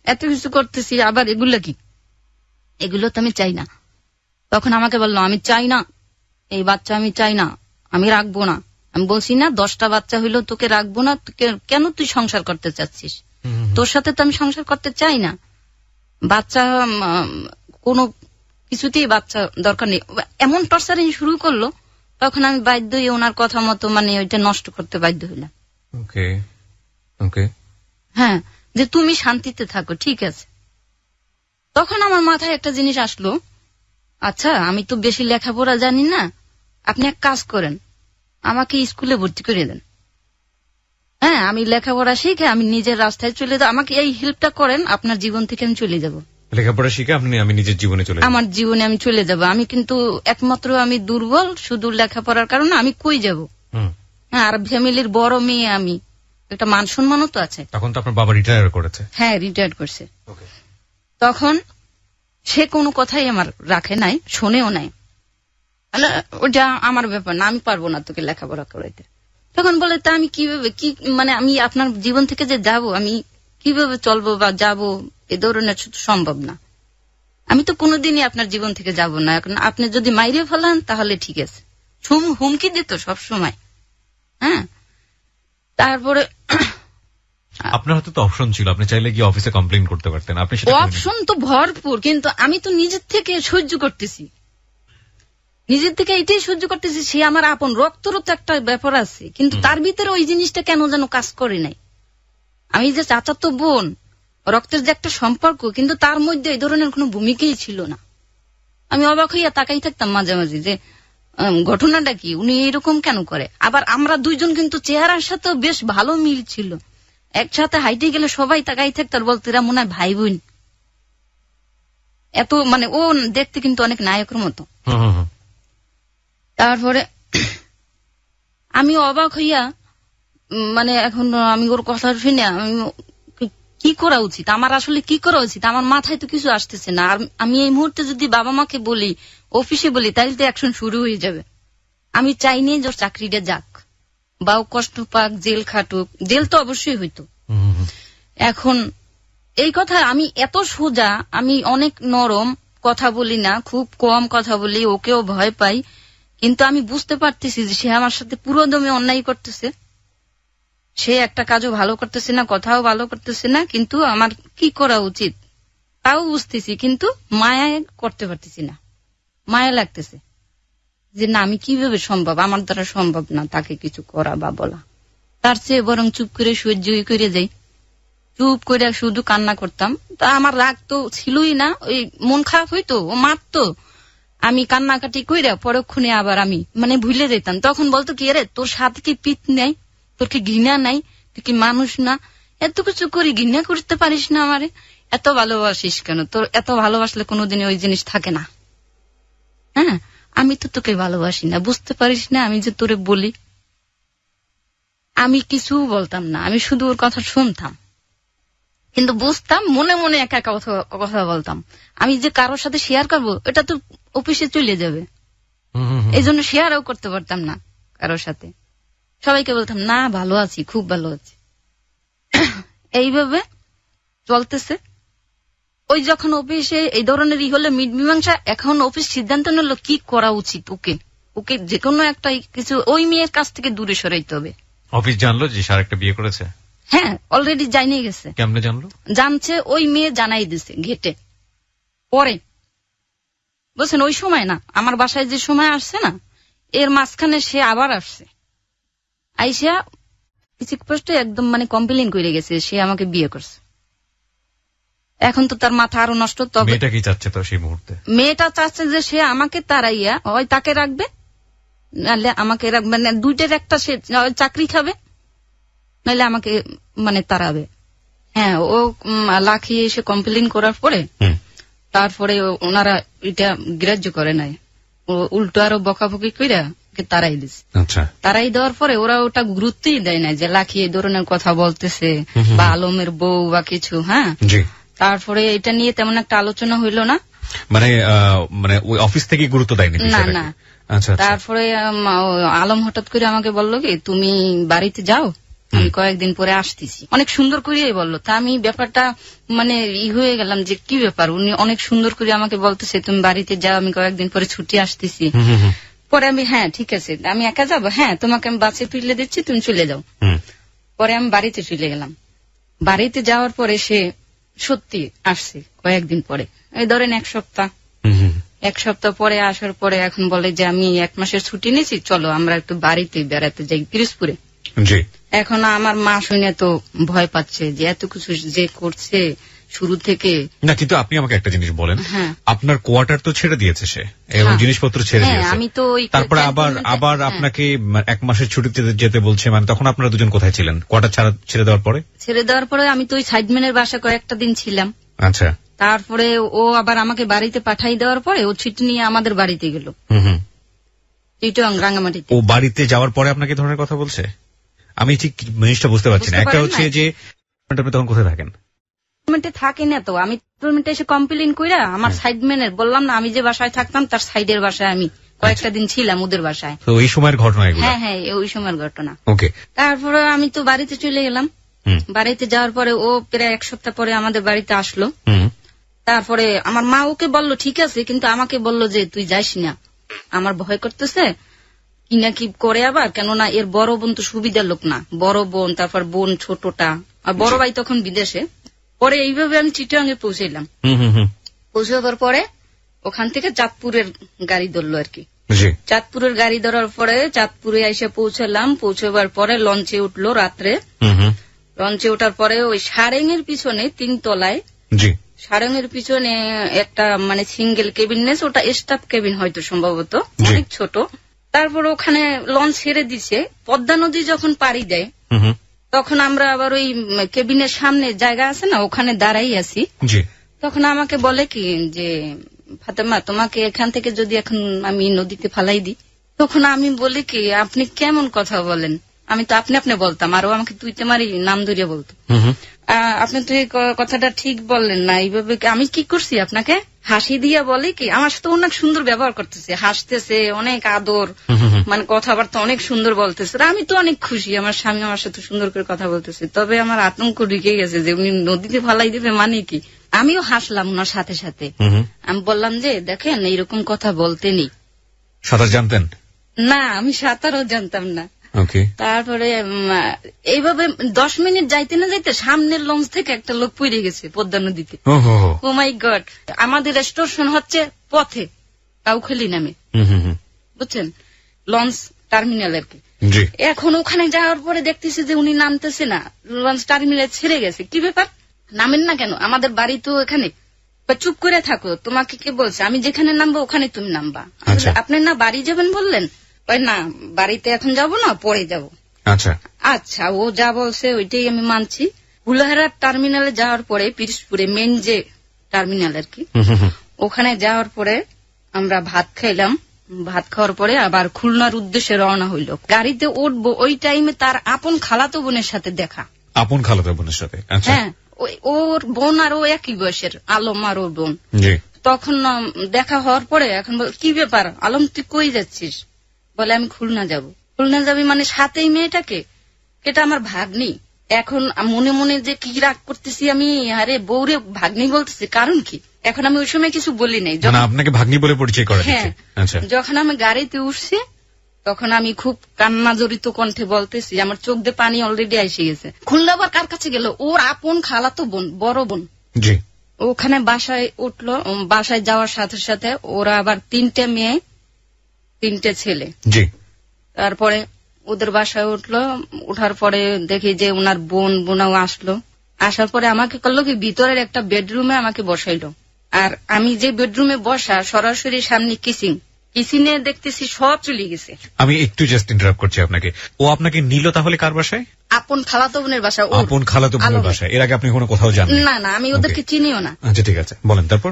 এত কিছু করতেছি, আবার এগুলো কি, এগুলো তো আমি চাই না। তখন আমাকে বললো আমি চাই না, এই বাচ্চা আমি চাই না, আমি রাখবো না। আমি বলছি না 10টা বাচ্চা হইলো তোকে রাখবো না, কেন তুই সংসার করতে চাচ্ছিস, তোর সাথে তো আমি সংসার করতে চাই না, বাচ্চা কোনো কিছুতেই বাচ্চা দরকার নেই, এমন টর্চারিং শুরু করলো। তখন আমি বাধ্য হয়ে ওনার কথা মতো মানে ওইটা নষ্ট করতে বাধ্য হইলাম। হ্যাঁ, যে তুমি শান্তিতে থাকো, ঠিক আছে। তখন আমার মাথায় একটা জিনিস আসলো, আচ্ছা আমি তো বেশি লেখাপড়া জানি না, আপনি এক কাজ করেন, আমাকে স্কুলে ভর্তি করে দেন, হ্যাঁ আমি লেখাপড়া শিখে আমি নিজের রাস্তায় চলে যাবো, আমাকে এই হেল্পটা করেন, আপনার জীবন থেকে আমি চলে যাব। লেখাপড়া শিখে আমি নিজের জীবনে চলে, আমার জীবনে আমি চলে যাব। আমি কিন্তু একমাত্র আমি দুর্বল, শুধু লেখাপড়ার কারণে আমি কই যাব, হ্যাঁ, আর ফ্যামিলির বড় মেয়ে আমি, একটা মান সম্মানও তো আছে। তখন তো আপনার বাবা রিটায়ার করেছে? হ্যাঁ, রিটায়ার করছে। তখন সে কোনো কথাই আমার রাখে নাই, শোনেও নাই। ওটা আমার ব্যাপার না, আমি পারবো না তোকে লেখাপড়া করাইতে। তখন বলে তা আমি কিভাবে কি মানে আমি আপনার জীবন থেকে যে যাব, আমি কিভাবে চলবো বা যাব, এ ধরনের সম্ভব না। আমি তো কোনোদিনই আপনার জীবন থেকে যাব না। এখন আপনি যদি মাইরে ফেলান তাহলে ঠিক আছে। হুমকি দিত সব সময়। হ্যাঁ, তারপরে আপনার হাতে তো অপশন ছিল, আপনি চাইলে গিয়ে অফিসে কমপ্লেইন করতে পারতেন। আপনি অপশন তো ভরপুর, কিন্তু আমি তো নিজের থেকে সহ্য করতেছি, নিজের থেকে এটাই সহ্য করতেছি। সে আমার আপন, রক্তরও তো একটা ব্যাপার আছে, কিন্তু তার ভিতরে ওই জিনিসটা কেন যেন কাজ করে নাই। আমি যে চাচাতো বোন, রক্তের যে একটা সম্পর্ক, কিন্তু তার মধ্যে এই ধরনের কোনো ভূমিকাই ছিল না। আমি অবাক হইয়া তাকাই থাকতাম মাঝে মাঝে যে ঘটনাটা কি, উনি এরকম কেন করে। আবার আমরা দুইজন কিন্তু চেহারার সাথেও বেশ ভালো মিল ছিল, একসাথে হাইটে গেলে সবাই তাকাই থাকতো আর বলতো এরা মনে হয় ভাই বোন। এত মানে ও দেখতে কিন্তু অনেক নায়কের মতো। তারপরে আমি অবাক হইয়া মানে এখন আমি ওর কথা শুনে আমি কি করা উচিত, আমার আসলে কি করা উচিত, আমার মাথায় তো কিছু আসতেছে না। আর আমি এই মুহূর্তে যদি বাবা মাকে বলি, অফিসে বলি, তাহলে তো অ্যাকশন শুরু হয়ে যাবে। আমি চাইনি যে ওর চাকরিটা যাক বা ও কষ্ট পাক, জেল খাটুক, জেল তো অবশ্যই হইতো। এখন এই কথা আমি এত সোজা, আমি অনেক নরম কথা বলি না, খুব কম কথা বলি, ওকেও ভয় পাই, কিন্তু আমি বুঝতে পারতেছি যে সে আমার সাথে পুরো দমে অন্যায় করতেছে। সে একটা কাজও ভালো করতেছে না, কথাও ভালো করতেছে না, কিন্তু আমার কি করা উচিত তাও বুঝতেছি, কিন্তু মায়া করতে পারতেছি না। মায়া লাগতেছে যে না, আমি কিভাবে সম্ভব, আমার দ্বারা সম্ভব না তাকে কিছু করা বা বলা। তার চেয়ে বরং চুপ করে সহ্য করে যাই, চুপ করে শুধু কান্না করতাম। তা আমার রাগ তো ছিলই না, ওই মন খারাপ হইতো, ও মারতো, আমি কান্নাকাটি কইরা পরক্ষণে আবার আমি মানে ভুলে যেতাম। তখন বলতো কি, আরে তোর সাথে কি পিত নাই, তোর কি ঘৃণা নাই, তুই কি মানুষ না, এত কিছু করি ঘৃণা করতে পারিস না আমারে, এত ভালোবাসিস কেন, তোর এত ভালোবাসলে কোনোদিন ওই জিনিস থাকে না। হ্যাঁ, আমি তো তোকে ভালোবাসি না, বুঝতে পারিস না, আমি যে তোরে বলি। আমি কিছু বলতাম না, আমি শুধু ওর কথা শুনতাম, কিন্তু বুঝতাম মনে মনে একা কথা বলতাম। আমি যে কারোর সাথে শেয়ার করবো, এটা তো অফিসে চলে যাবে, এই জন্য শেয়ারও করতে পারতাম না কারোর সাথে। সবাইকে বলতাম না ভালো আছি, খুব ভালো আছি। এইভাবে চলতেছে। ওই যখন অফিসে এই ধরনের হলে মীমাংসা, এখন অফিস সিদ্ধান্ত নিল কি করা উচিত, ওকে যে কোনো একটা কিছু ওই মেয়ের কাছ থেকে দূরে সরাইতে হবে। অফিস জানলো যে সার একটা বিয়ে করেছে? হ্যাঁ, অলরেডি জানিয়ে গেছে। কেমনে জানলো? জানছে ওই মেয়ে জানাই দিছে গেটে। পরে বলছেন ওই সময় না, আমার বাসায় যে সময় আসছে না, এর মাঝখানে সে আবার আসছে, আইসা স্পষ্ট একদম মানে কমপ্লেইন করে গেছে সে আমাকে বিয়ে করছে। এখন তো তার মাথা আরো নষ্ট। তবে মেয়েটা কি চাচ্ছে তো সেই মুহূর্তে? মেয়েটা চাচ্ছে যে সে আমাকে তাড়াইয়া হয় তাকে রাখবে, নাহলে আমাকে রাখবে না, দুইটার একটা সে চাকরি খাবে, নাহলে আমাকে মানে তাড়াবে। হ্যাঁ, ও লাখিয়ে এসে কমপ্লেইন করার পরে তারপরে ওনারা এটা গ্রাহ্য করে নাই, ও উল্টো আরো বকাবকি কইরা তারাই দিচ্ছে। তারাই দেওয়ার পরে ওরা ওটা গুরুত্বই দেয় না যে লাখি এই ধরনের কথা বলতেছে বা আলমের বউ বা কিছু। হ্যাঁ, তারপরে এটা নিয়ে তেমন একটা আলোচনা হইল না, মানে ওই অফিস থেকে গুরুত্ব দেয়নি না না। তারপরে আলম হঠাৎ করে আমাকে বললো কি তুমি বাড়িতে যাও, আমি কয়েকদিন পরে আসতেছি, অনেক সুন্দর করিয়াই বললো। তা আমি ব্যাপারটা মানে হয়ে গেলাম যে কি ব্যাপার, উনি অনেক সুন্দর করে আমাকে বলতেছে তুমি বাড়িতে যাও, আমি কয়েকদিন পরে ছুটি আসতেছি। পরে আমি হ্যাঁ ঠিক আছে, আমি একা যাবো, হ্যাঁ তোমাকে আমি বাসে তুলে দিচ্ছি, তুমি চলে যাও। পরে আমি বাড়িতে চলে গেলাম। বাড়িতে যাওয়ার পরে সে সত্যি আসছে কয়েকদিন পরে, এই ধরেন এক সপ্তাহ পরে আসার পরে এখন বলে যে আমি 1 মাসের ছুটি নিয়েছি, চলো আমরা একটু বাড়িতে বেড়াতে যাই পিরোজপুরে। এখন আমার মা শুনে তো ভয় পাচ্ছে যে এত কিছু যে করছে শুরু থেকে। না, কিন্তু আপনি আমাকে একটা জিনিস বলেন, আপনার কোয়ার্টার তো ছেড়ে দিয়েছে সে এবং জিনিসপত্র ছেড়ে দিয়েছে, আমি তো তারপরে আবার আপনাকে 1 মাসের ছুটিতে যেতে বলছে, মানে তখন আপনারা দুজন কোথায় ছিলেন কোয়ার্টার ছেড়ে দেওয়ার পরে? ছেড়ে দেওয়ার পরে আমি তো ওই সাইডম্যানের বাসা কয়েকটা দিন ছিলাম। আচ্ছা, তারপরে ও আবার আমাকে বাড়িতে পাঠাই দেওয়ার পরে ও ছুটি নিয়ে আমাদের বাড়িতে গেল। চিটাগাং রাঙ্গামাটিতে। ও বাড়িতে যাওয়ার পরে আপনাকে ধরনের কথা বলছে? আমি ঠিক জিনিসটা বুঝতে পারছি না। একটা হচ্ছে যে আপনি তখন কোথায় থাকেন? থাকি না তো, আমি টুর্নামেন্টে এসে কমপ্লেন কইরা আমার সাইডম্যানের বললাম না, আমি যে বাসায় থাকতাম তার সাইডের বাসায় আমি কয়েকটা দিন ছিলাম ওদের বাসায়। তো এই সময়ের ঘটনা এগুলো? হ্যাঁ হ্যাঁ, ওই সময়ের ঘটনা। ওকে। তারপরে আমি তো বাড়িতে চলে গেলাম। বাড়িতে যাওয়ার পরে ও প্রায় এক সপ্তাহ পরে আমাদের বাড়িতে আসলো। তারপরে আমার মা ওকে বললো ঠিক আছে, কিন্তু আমাকে বললো যে তুই যাইস না, আমার ভয় করতেছে কি না কি করে আবার, কেননা এর বড় বোন তো সুবিধার লোক না, বড় বোন, তারপর বোন ছোটটা, আর বড় ভাই তখন বিদেশে। পরে এইভাবে আমি চিটাগাঙে পৌঁছাইলাম। পৌঁছাবার পরে ওখান থেকে চাঁদপুরের গাড়ি ধরলো আর কি। চাঁদপুরের গাড়ি ধরার পরে চাঁদপুরে এসে পৌঁছালাম। পৌঁছাবার পরে লঞ্চে উঠলো রাত্রে। লঞ্চে ওঠার পরে ওই সারেঙের পিছনে 3 তলায়, সারেঙের পিছনে একটা মানে সিঙ্গেল কেবিন নেছে, ওটা স্টাফ কেবিন হয়তো সম্ভবত, অনেক ছোট। তারপর ওখানে লঞ্চ ছেড়ে দিছে। পদ্মা নদী যখন পাড়ি দেয় তখন আমরা আবার ওই কেবিনের সামনে জায়গা আছে না, ওখানে দাঁড়াই আছি। তখন আমাকে বলে কি যে ফাতেমা, তোমাকে এখান থেকে যদি এখন আমি নদীতে ফালাই দিই, তখন আমি বলি কি আপনি কেমন কথা বলেন, আমি তো আপনি আপনি বলতাম, আরো আমাকে তুইতে মারি নাম ধরিয়া বলতো। আপনি তো এই কথাটা ঠিক বললেন না, এইভাবে আমি কি করছি আপনাকে? হাসি দিয়া বলে কি আমার সাথে অনেক সুন্দর ব্যবহার করতেছে, হাসতেছে, অনেক আদর, মানে কথাবার্তা অনেক সুন্দর বলতেছে। আমি তো অনেক খুশি, আমার স্বামী আমার সাথে সুন্দর করে কথা বলতেছে। তবে আমার আতঙ্ক ঢুকে গেছে যে উনি নদীতে ফালাই দিবে মানে কি। আমিও হাসলাম ওনার সাথে সাথে। আমি বললাম যে দেখেন এইরকম কথা বলতে নেই। সাঁতার জানতেন? না, আমি সাঁতারও জানতাম না। তারপরে এইভাবে 10 মিনিট যাইতে না যাইতে সামনের লঞ্চ থেকে একটা লোক পড়ে গেছে পদ্মা নদীতে। ও মাই গড! আমাদের স্টেশন হচ্ছে পথে কাউখালী নামে, বুঝছেন, লঞ্চ টার্মিনাল আর কি। এখন ওখানে যাওয়ার পরে দেখতেছি যে উনি নামতেছে না, লঞ্চ টার্মিনাল ছেড়ে গেছে। কি ব্যাপার, নামেন না কেন? আমাদের বাড়ি তো এখানে। চুপ করে থাকো, তোমাকে কে বলছে আমি যেখানে নামবো ওখানে তুমি নামবা। আপনি না বাড়ি যাবেন বললেন? না, বাড়িতে এখন যাব না, পরে যাব। আচ্ছা, ও যা বলছে ওইটাই আমি মানছি। হুলাহারা টার্মিনালে যাওয়ার পরে পিরোজপুরে মেন যে টার্মিনাল আর কি, ওখানে যাওয়ার পরে আমরা ভাত খাইলাম। ভাত খাওয়ার পরে আবার খুলনার উদ্দেশ্যে রওনা হইল। গাড়িতে উঠবো, ওই টাইমে তার আপন খালাতো বোনের সাথে দেখা। আপন খালাতো বোনের সাথে? হ্যাঁ, ওর বোন আর ও একই বয়সের, আলম আর ওর বোন। তখন দেখা হওয়ার পরে এখন কি ব্যাপার আলম, তুই কই যাচ্ছিস? বলে আমি খুলনা যাব। খুলনা যাবি মানে সাথেই মেয়েটাকে? এটা আমার ভাগ্নি। এখন মনে মনে যে কি রাগ করতেছি আমি, আরে বউরে ভাগ্নি বলতেছি, কারণ কি? এখন আমি ওই সময় কিছু বলি নাই। আপনাকে ভাগ্নি বলে পরিচয় করা? হ্যাঁ। যখন আমি গাড়িতে উঠছি তখন আমি খুব কান্না জড়িত কণ্ঠে বলতেছি, আমার চোখ দিয়ে পানি অলরেডি এসে গেছে। খুলনা আবার কার কাছে গেল? ওর আপন খালাতো বোন, বড় বোন। ওখানে বাসায় উঠলো। বাসায় যাওয়ার সাথে সাথে ওরা আবার 3টে মেয়ে 3টে ছেলে। তারপরে ওদের বাসায় উঠলো। উঠার পরে দেখি যে ওনার বোনাও আসলো। আসার পরে আমাকে করলো কি ভিতরের একটা বেডরুমে আমাকে বসাইলো। আর আমি যে বেডরুমে বসা সরাসরি সামনে কিচেনে দেখতেছি সব চলে গেছে। আমি একটু জাস্ট ইন্টারাপ্ট করছি আপনাকে। ও আপনাকে নিল তাহলে কার বাসায়? আপন খালাতো বোনের বাসায়। আপন খালাতো বোনের বাসায়? এর আগে আপনি কোনো কোথাও যান না? না, আমি ওদেরকে চিনিও না। আচ্ছা ঠিক আছে, বলেন তারপর।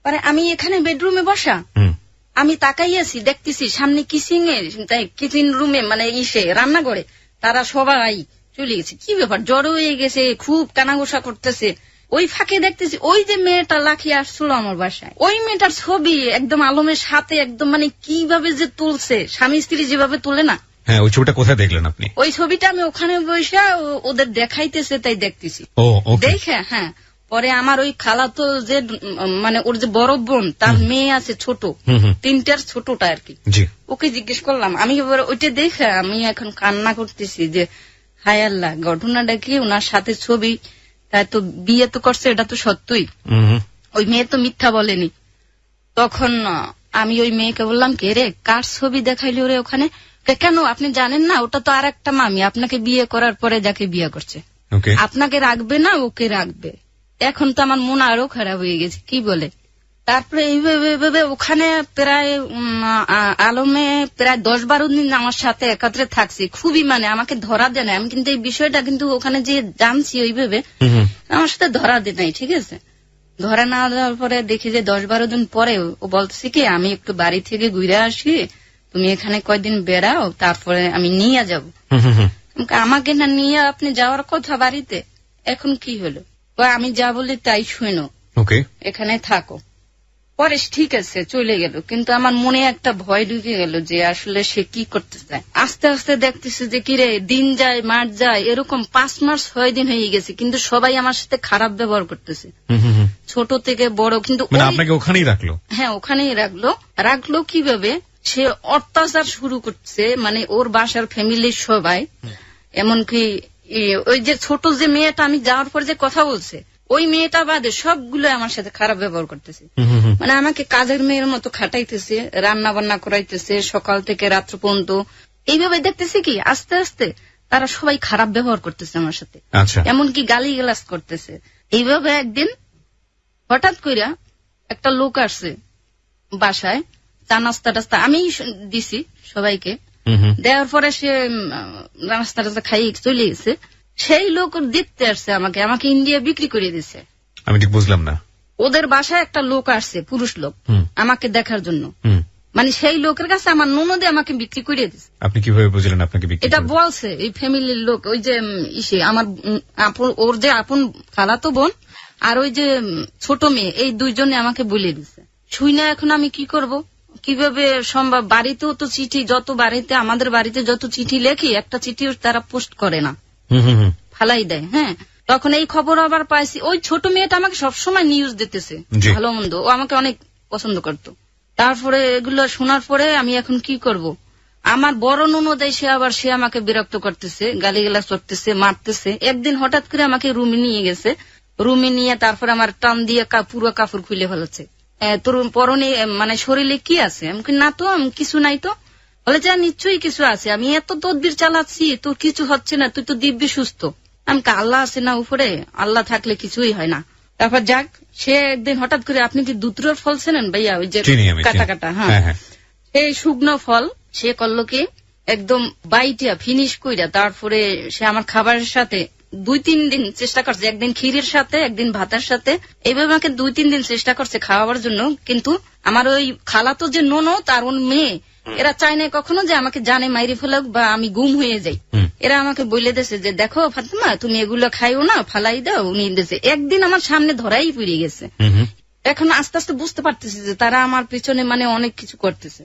পরে আমি এখানে বেডরুমে বসা, আমি তাকাই আছি, দেখতেছি সামনে কিচেন রুমে মানে রান্নাঘরে তারা সবাই চলে গেছে। কি ব্যাপার, জ্বর হয়ে গেছে, খুব কানাঘোষা করতেছে। ওই ফাঁকে দেখতেছি ওই যে মেয়েটা লাখি আসছিল আমার বাসায়, ওই মেয়েটার ছবি একদম আলমের সাথে একদম মানে কিভাবে যে তুলছে, স্বামী স্ত্রী যেভাবে তুলে না। হ্যাঁ, ওই ছবিটা কোথায় দেখলেন আপনি? ওই ছবিটা আমি ওখানে বসে ওদের দেখাইতেছে তাই দেখতেছি। দেখে হ্যাঁ, পরে আমার ওই খালাতো যে মানে ওর যে বড় বোন তার মেয়ে আছে ছোট, 3টার ছোটটা আর কি, ওকে জিজ্ঞেস করলাম। আমি ওইটা দেখে আমি এখন কান্না করতেছি যে হায় আল্লাহ, ঘটনাটা কি? ওনার সাথে ছবি, তাই তো বিয়ে তো করছে, এটা তো সত্যই, ওই মেয়ে তো মিথ্যা বলেনি। তখন আমি ওই মেয়েকে বললাম কে রে, কার ছবি দেখাইলি ওরে ওখানে? কেন আপনি জানেন না, ওটা তো আর একটা মামি, আপনাকে বিয়ে করার পরে যাকে বিয়ে করছে, আপনাকে রাখবে না, ওকে রাখবে। এখন তো আমার মন আরো খারাপ হয়ে গেছে, কি বলে। তারপরে এইভাবে ওখানে প্রায় আলমে প্রায় 10-12 দিন আমার সাথে একাত্রে থাকছি। খুবই মানে আমাকে ধরা দেয় না। আমি কিন্তু এই বিষয়টা কিন্তু ওখানে যে জানছি ওইভাবে আমার সাথে ধরা দেয় নাই, ঠিক আছে। ধরা না দেওয়ার পরে দেখি যে 10-12 দিন পরে ও বলতেছে কি আমি একটু বাড়ি থেকে ঘুরে আসি, তুমি এখানে কয়দিন বেড়াও, তারপরে আমি নিয়ে যাব। আমাকে না নিয়ে আপনি যাওয়ার কথা বাড়িতে, এখন কি হলো? আমি যা বলি তাই শুনো, এখানে থাকো। পরে ঠিক আছে চলে গেল, কিন্তু আমার মনে একটা ভয় ঢুকে গেল যে আসলে সে কি করতে চায়। আস্তে আস্তে দেখতেছে যে কিরে দিন যায় মাস যায়, এরকম 5 মাস 6 দিন হয়ে গেছে, কিন্তু সবাই আমার সাথে খারাপ ব্যবহার করতেছে, ছোট থেকে বড়। কিন্তু আপনাকে ওখানেই রাখলো? হ্যাঁ, ওখানেই রাখলো কিভাবে? সে অত্যাচার শুরু করছে, মানে ওর বাসার ফ্যামিলির সবাই, এমনকি ওই যে ছোট যে মেয়েটা আমি যাওয়ার পর যে কথা বলছে, ওই মেয়েটা বাদে সবগুলো আমার সাথে খারাপ ব্যবহার করতেছে। মানে আমাকে কাজের মেয়ের মতো খাটাইতেছে, রান্না বান্না করাইতেছে সকাল থেকে রাত্র পর্যন্ত। এইভাবে দেখতেছে কি আস্তে আস্তে তারা সবাই খারাপ ব্যবহার করতেছে আমার সাথে, এমনকি গালিগালাজ করতেছে। এইভাবে একদিন হঠাৎ করে একটা লোক আসছে বাসায়, চা নাস্তা টাস্তা আমি দিছি সবাইকে, দেওয়ার পরে সে নাস্তা টাস্তা খাইয়ে চলে গেছে। সেই লোক দেখতে আসছে আমাকে ইন্ডিয়া বিক্রি করে দিচ্ছে। আমি ঠিক বুঝলাম না। ওদের বাসায় একটা লোক আসছে, পুরুষ লোক, আমাকে দেখার জন্য। মানে সেই লোকের কাছে আমার ননদে আমাকে বিক্রি করে দিচ্ছে। আপনি কিভাবে বুঝলেন আপনাকে বিক্রি? এটা বলছে এই ফ্যামিলির লোক, ওই যে আমার ওর যে আপন খালাতো বোন আর ওই যে ছোট মেয়ে, এই দুইজনে আমাকে বলে দিচ্ছে। শুই না এখন আমি কি করব, কিভাবে সম্ভব? বাড়িতেও তো চিঠি, যত বাড়িতে আমাদের বাড়িতে যত চিঠি লেখি, একটা চিঠি তারা পোস্ট করে না, ফালাই দেয়। হ্যাঁ, তখন এই খবর আবার পাইছি, ওই ছোট মেয়েটা আমাকে সবসময় নিউজ দিতেছে ভালো মন্দ, ও আমাকে অনেক পছন্দ করত। তারপরে এগুলো শোনার পরে আমি এখন কি করব? আমার বড় ননদ সে আমাকে বিরক্ত করতেছে, গালিগালাজ করতেছে, মারতেছে। একদিন হঠাৎ করে আমাকে রুমে নিয়ে গেছে, রুমে নিয়ে তারপরে আমার টান দিয়ে পুরো কাপড় খুলে ফেলেছে। তোর পরনে মানে শরীরে কি আছে? আমি না তো, কিছু নাই তো। বলে যে নিশ্চয়ই কিছু আছে, আমি এত তদবির চালাচ্ছি, তোর কিছু হচ্ছে না, তুই তো দিব্যি সুস্থ। আমি আল্লাহ আছে না উপরে, আল্লাহ থাকলে কিছুই হয় না। তারপর যাক, সে একদিন হঠাৎ করে, আপনি কি দুধর ফল চেনেন ভাইয়া? ওই যে কাটা কাটা, হ্যাঁ, সেই শুকনো ফল সে করলো কি একদম বাইটিয়া ফিনিশ কইরা, তারপরে সে আমার খাবারের সাথে 2-3 দিন চেষ্টা করছে, একদিন ক্ষীরের সাথে একদিন ভাতের সাথে, এইভাবে আমাকে 2-3 দিন চেষ্টা করছে খাওয়াবার জন্য। কিন্তু আমার ওই খালাতো যে ননদ আর ওর মেয়ে, এরা চায় না কখনো যে আমাকে জানে মাইরে ফেলাক বা আমি গুম হয়ে যাই। এরা আমাকে বলে দিয়েছে যে দেখো ফাতেমা, তুমি এগুলো খাইও না, ফালাই দাও। উনি দিয়েছে, একদিন আমার সামনে ধরাই পড়ে গেছে। এখন আস্তে আস্তে বুঝতে পারতেছি যে তারা আমার পিছনে মানে অনেক কিছু করতেছে।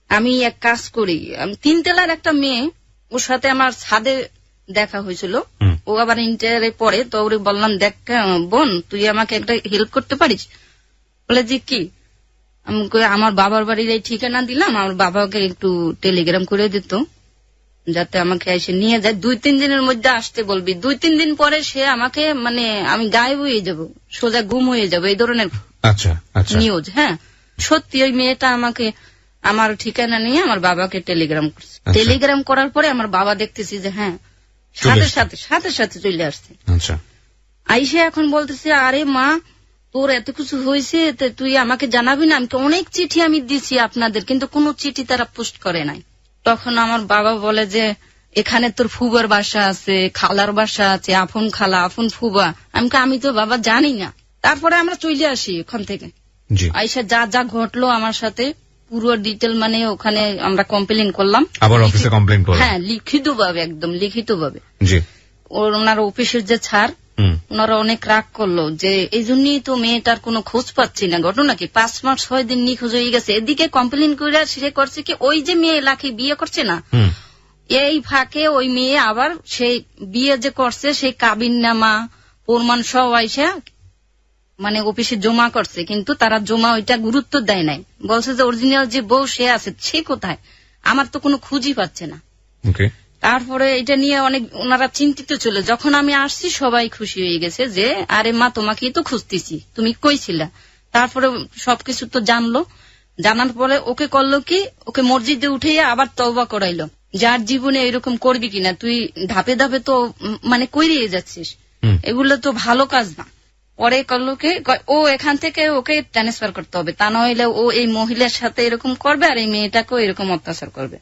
আমি এক কাজ করি, আমি 3 তলার একটা মেয়ে, ওর সাথে আমার ছাদে দেখা হয়েছিল, ও আবার ইন্টারে পড়ে। তো ওরে বললাম, দেখ বোন, তুই আমাকে একটা হেল্প করতে পারিস? বলে যে কি? আমার বাবার বাড়ির এই ঠিকানা দিলাম, আমার বাবাকে একটু টেলিগ্রাম করে দিত যাতে আমাকে এসে নিয়ে যায়। 2-3 দিনের মধ্যে আসতে বলবি। 2-3 দিন পরে সে আমাকে মানে আমি গায়েব হয়ে যাব, সোজা গুম হয়ে যাব, এই ধরনের নিউজ। হ্যাঁ, সত্যি ওই মেয়েটা আমাকে আমার ঠিকানা নিয়ে আমার বাবাকে টেলিগ্রাম করছে। টেলিগ্রাম করার পরে আমার বাবা দেখতেছি যে হ্যাঁ সাথে সাথে চলে আসছে। আইসে এখন বলতেছে, আরে মা, তোর এত কিছু হয়েছে, তুই আমাকে জানাবি না? আমি অনেক চিঠি আমি দিছি আপনাদের, কিন্তু কোনো চিঠি তারা পোস্ট করে নাই। তখন আমার বাবা বলে যে এখানে তোর ফুবার বাসা আছে, খালার বাসা আছে, আপন খালা আপন ফুবা। আমি তো বাবা জানি না। তারপরে আমরা চলে আসি ওখান থেকে। আইসা যা যা ঘটলো আমার সাথে পুরো ডিটেল, মানে ওখানে আমরা কমপ্লেন করলাম, আবার অফিসে কমপ্লেন করলাম। হ্যাঁ, লিখিত ভাবে, একদম লিখিত ভাবে। ওনার অফিসের যে ছাড়, ওনারা অনেক রাগ করলো যে এই জন্যই তো মেয়েটার কোনো খোঁজ পাচ্ছি না। ঘটনা কি 5 মাস 6 দিন নিখোঁজ হয়ে গেছে। এদিকে কমপ্লেন করে সে করছে কি, ওই যে মেয়ে লাখি বিয়ে করছে না, এই ফাঁকে ওই মেয়ে আবার সেই বিয়ে যে করছে সেই কাবিননামা প্রমাণ সব আইসা মানে অফিসে জমা করছে, কিন্তু তারা জমা ওইটা গুরুত্ব দেয় নাই। বলছে যে অরিজিনাল যে বউ সে আছে, সে কোথায়? আমার তো কোনো খুঁজই পাচ্ছে না। তারপরে এটা নিয়ে অনেক ওনারা চিন্তিত ছিল। যখন আমি আসছি সবাই খুশি হয়ে গেছে যে আরে মা, তোমাকেই তো খুঁজতেছি, তুমি কই ছিলা? তারপরে সবকিছু তো জানলো। জানার পরে ওকে করলো কি, ওকে মসজিদে উঠে আবার তওবা করাইলো, যার জীবনে এরকম করবি কিনা, তুই ধাপে ধাপে তো মানে কইরিয়ে যাচ্ছিস, এগুলো তো ভালো কাজ না। পরে করলো কি, ও এখান থেকে ওকে ট্রান্সফার করতে হবে, তা না হইলে ও এই মহিলার সাথে এরকম করবে আর এই মেয়েটাকেও এরকম অত্যাচার করবে।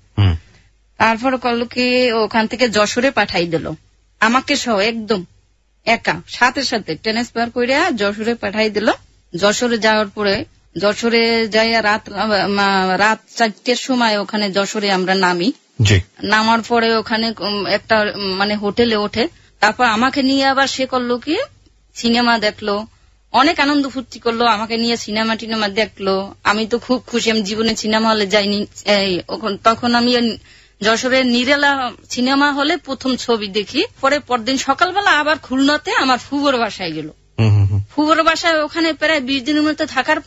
তারপর করলো কি, ওখান থেকে যশোরে পাঠাই দিল আমাকে সহ, একদম একা, সাথে সাথে ট্রান্সফার করে যশোরে পাঠাই দিল। যশোরে যাওয়ার পরে যশোরে যাই রাত 4টার সময় ওখানে যশোরে আমরা নামি। নামার পরে ওখানে একটা মানে হোটেলে ওঠে, তারপর আমাকে নিয়ে আবার সে করলো কি সিনেমা দেখলো, অনেক আনন্দ ফুর্তি করলো, আমাকে নিয়ে সিনেমা দেখলো। আমি তো খুব খুশি, আমি জীবনে সিনেমা হলে যাইনি। তখন আমি যশোরের নিরেলা সিনেমা হলে প্রথম ছবি দেখি। পরে পরদিন সকালবেলা আবার খুলনাতে আমার ফুবর বাসায় গেল। ফুবর বাসায় ওখানে প্রায় 20 দিনের মতো থাকার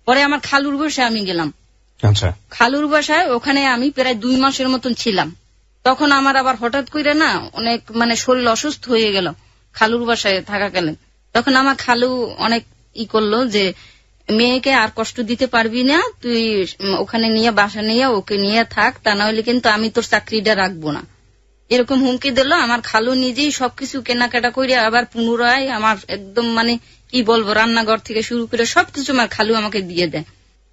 পরে আমার খালুর বাসায় আমি গেলাম। খালুর বাসায় ওখানে আমি প্রায় 2 মাসের মতন ছিলাম। তখন আমার আবার হঠাৎ করে না অনেক মানে শরীর অসুস্থ হয়ে গেল খালুর বাসায় থাকাকালীন। তখন আমার খালু অনেক করলো যে মেয়েকে আর কষ্ট দিতে পারবি না, তুই ওখানে নিয়ে বাসা নিয়ে ওকে নিয়ে থাক, তা না হলে কিন্তু আমি তোর চাকরিটা রাখবো না, এরকম হুমকি দিল। আমার খালু নিজেই সবকিছু কেনাকাটা করে আবার পুনরায় আমার একদম মানে কি বলবো রান্নাঘর থেকে শুরু করে সবকিছু আমার খালু আমাকে দিয়ে দেয়।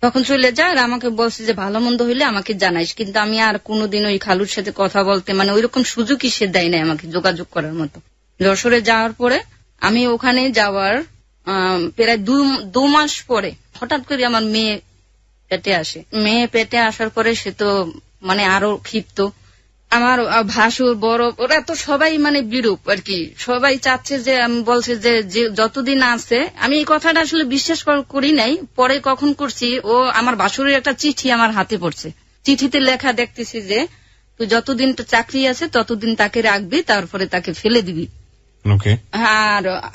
তখন চলে যায় আর আমাকে বলছে যে ভালো মন্দ হইলে আমাকে জানাইস। কিন্তু আমি আর কোনোদিন ওই খালুর সাথে কথা বলতে মানে ওইরকম সুযোগই সে দেয় না আমাকে যোগাযোগ করার মতো। যশোরে যাওয়ার পরে আমি ওখানে যাওয়ার প্রায় 2 মাস পরে হঠাৎ করে আমার মেয়ে পেটে আসে। মেয়ে পেটে আসার পরে সে তো মানে আরো ক্ষিপ্ত। আমার ভাসুর বড় ওরা তো সবাই মানে বিরূপ আর কি, সবাই চাচ্ছে যে আমি বলছে যে যতদিন আছে, আমি এই কথাটা আসলে বিশ্বাস করি নাই। পরে কখন করছি, ও আমার ভাসুরের একটা চিঠি আমার হাতে পড়ছে, চিঠিতে লেখা দেখতেছি যে তুই যতদিন চাকরি আছে ততদিন তাকে রাখবি, তারপরে তাকে ফেলে দিবি।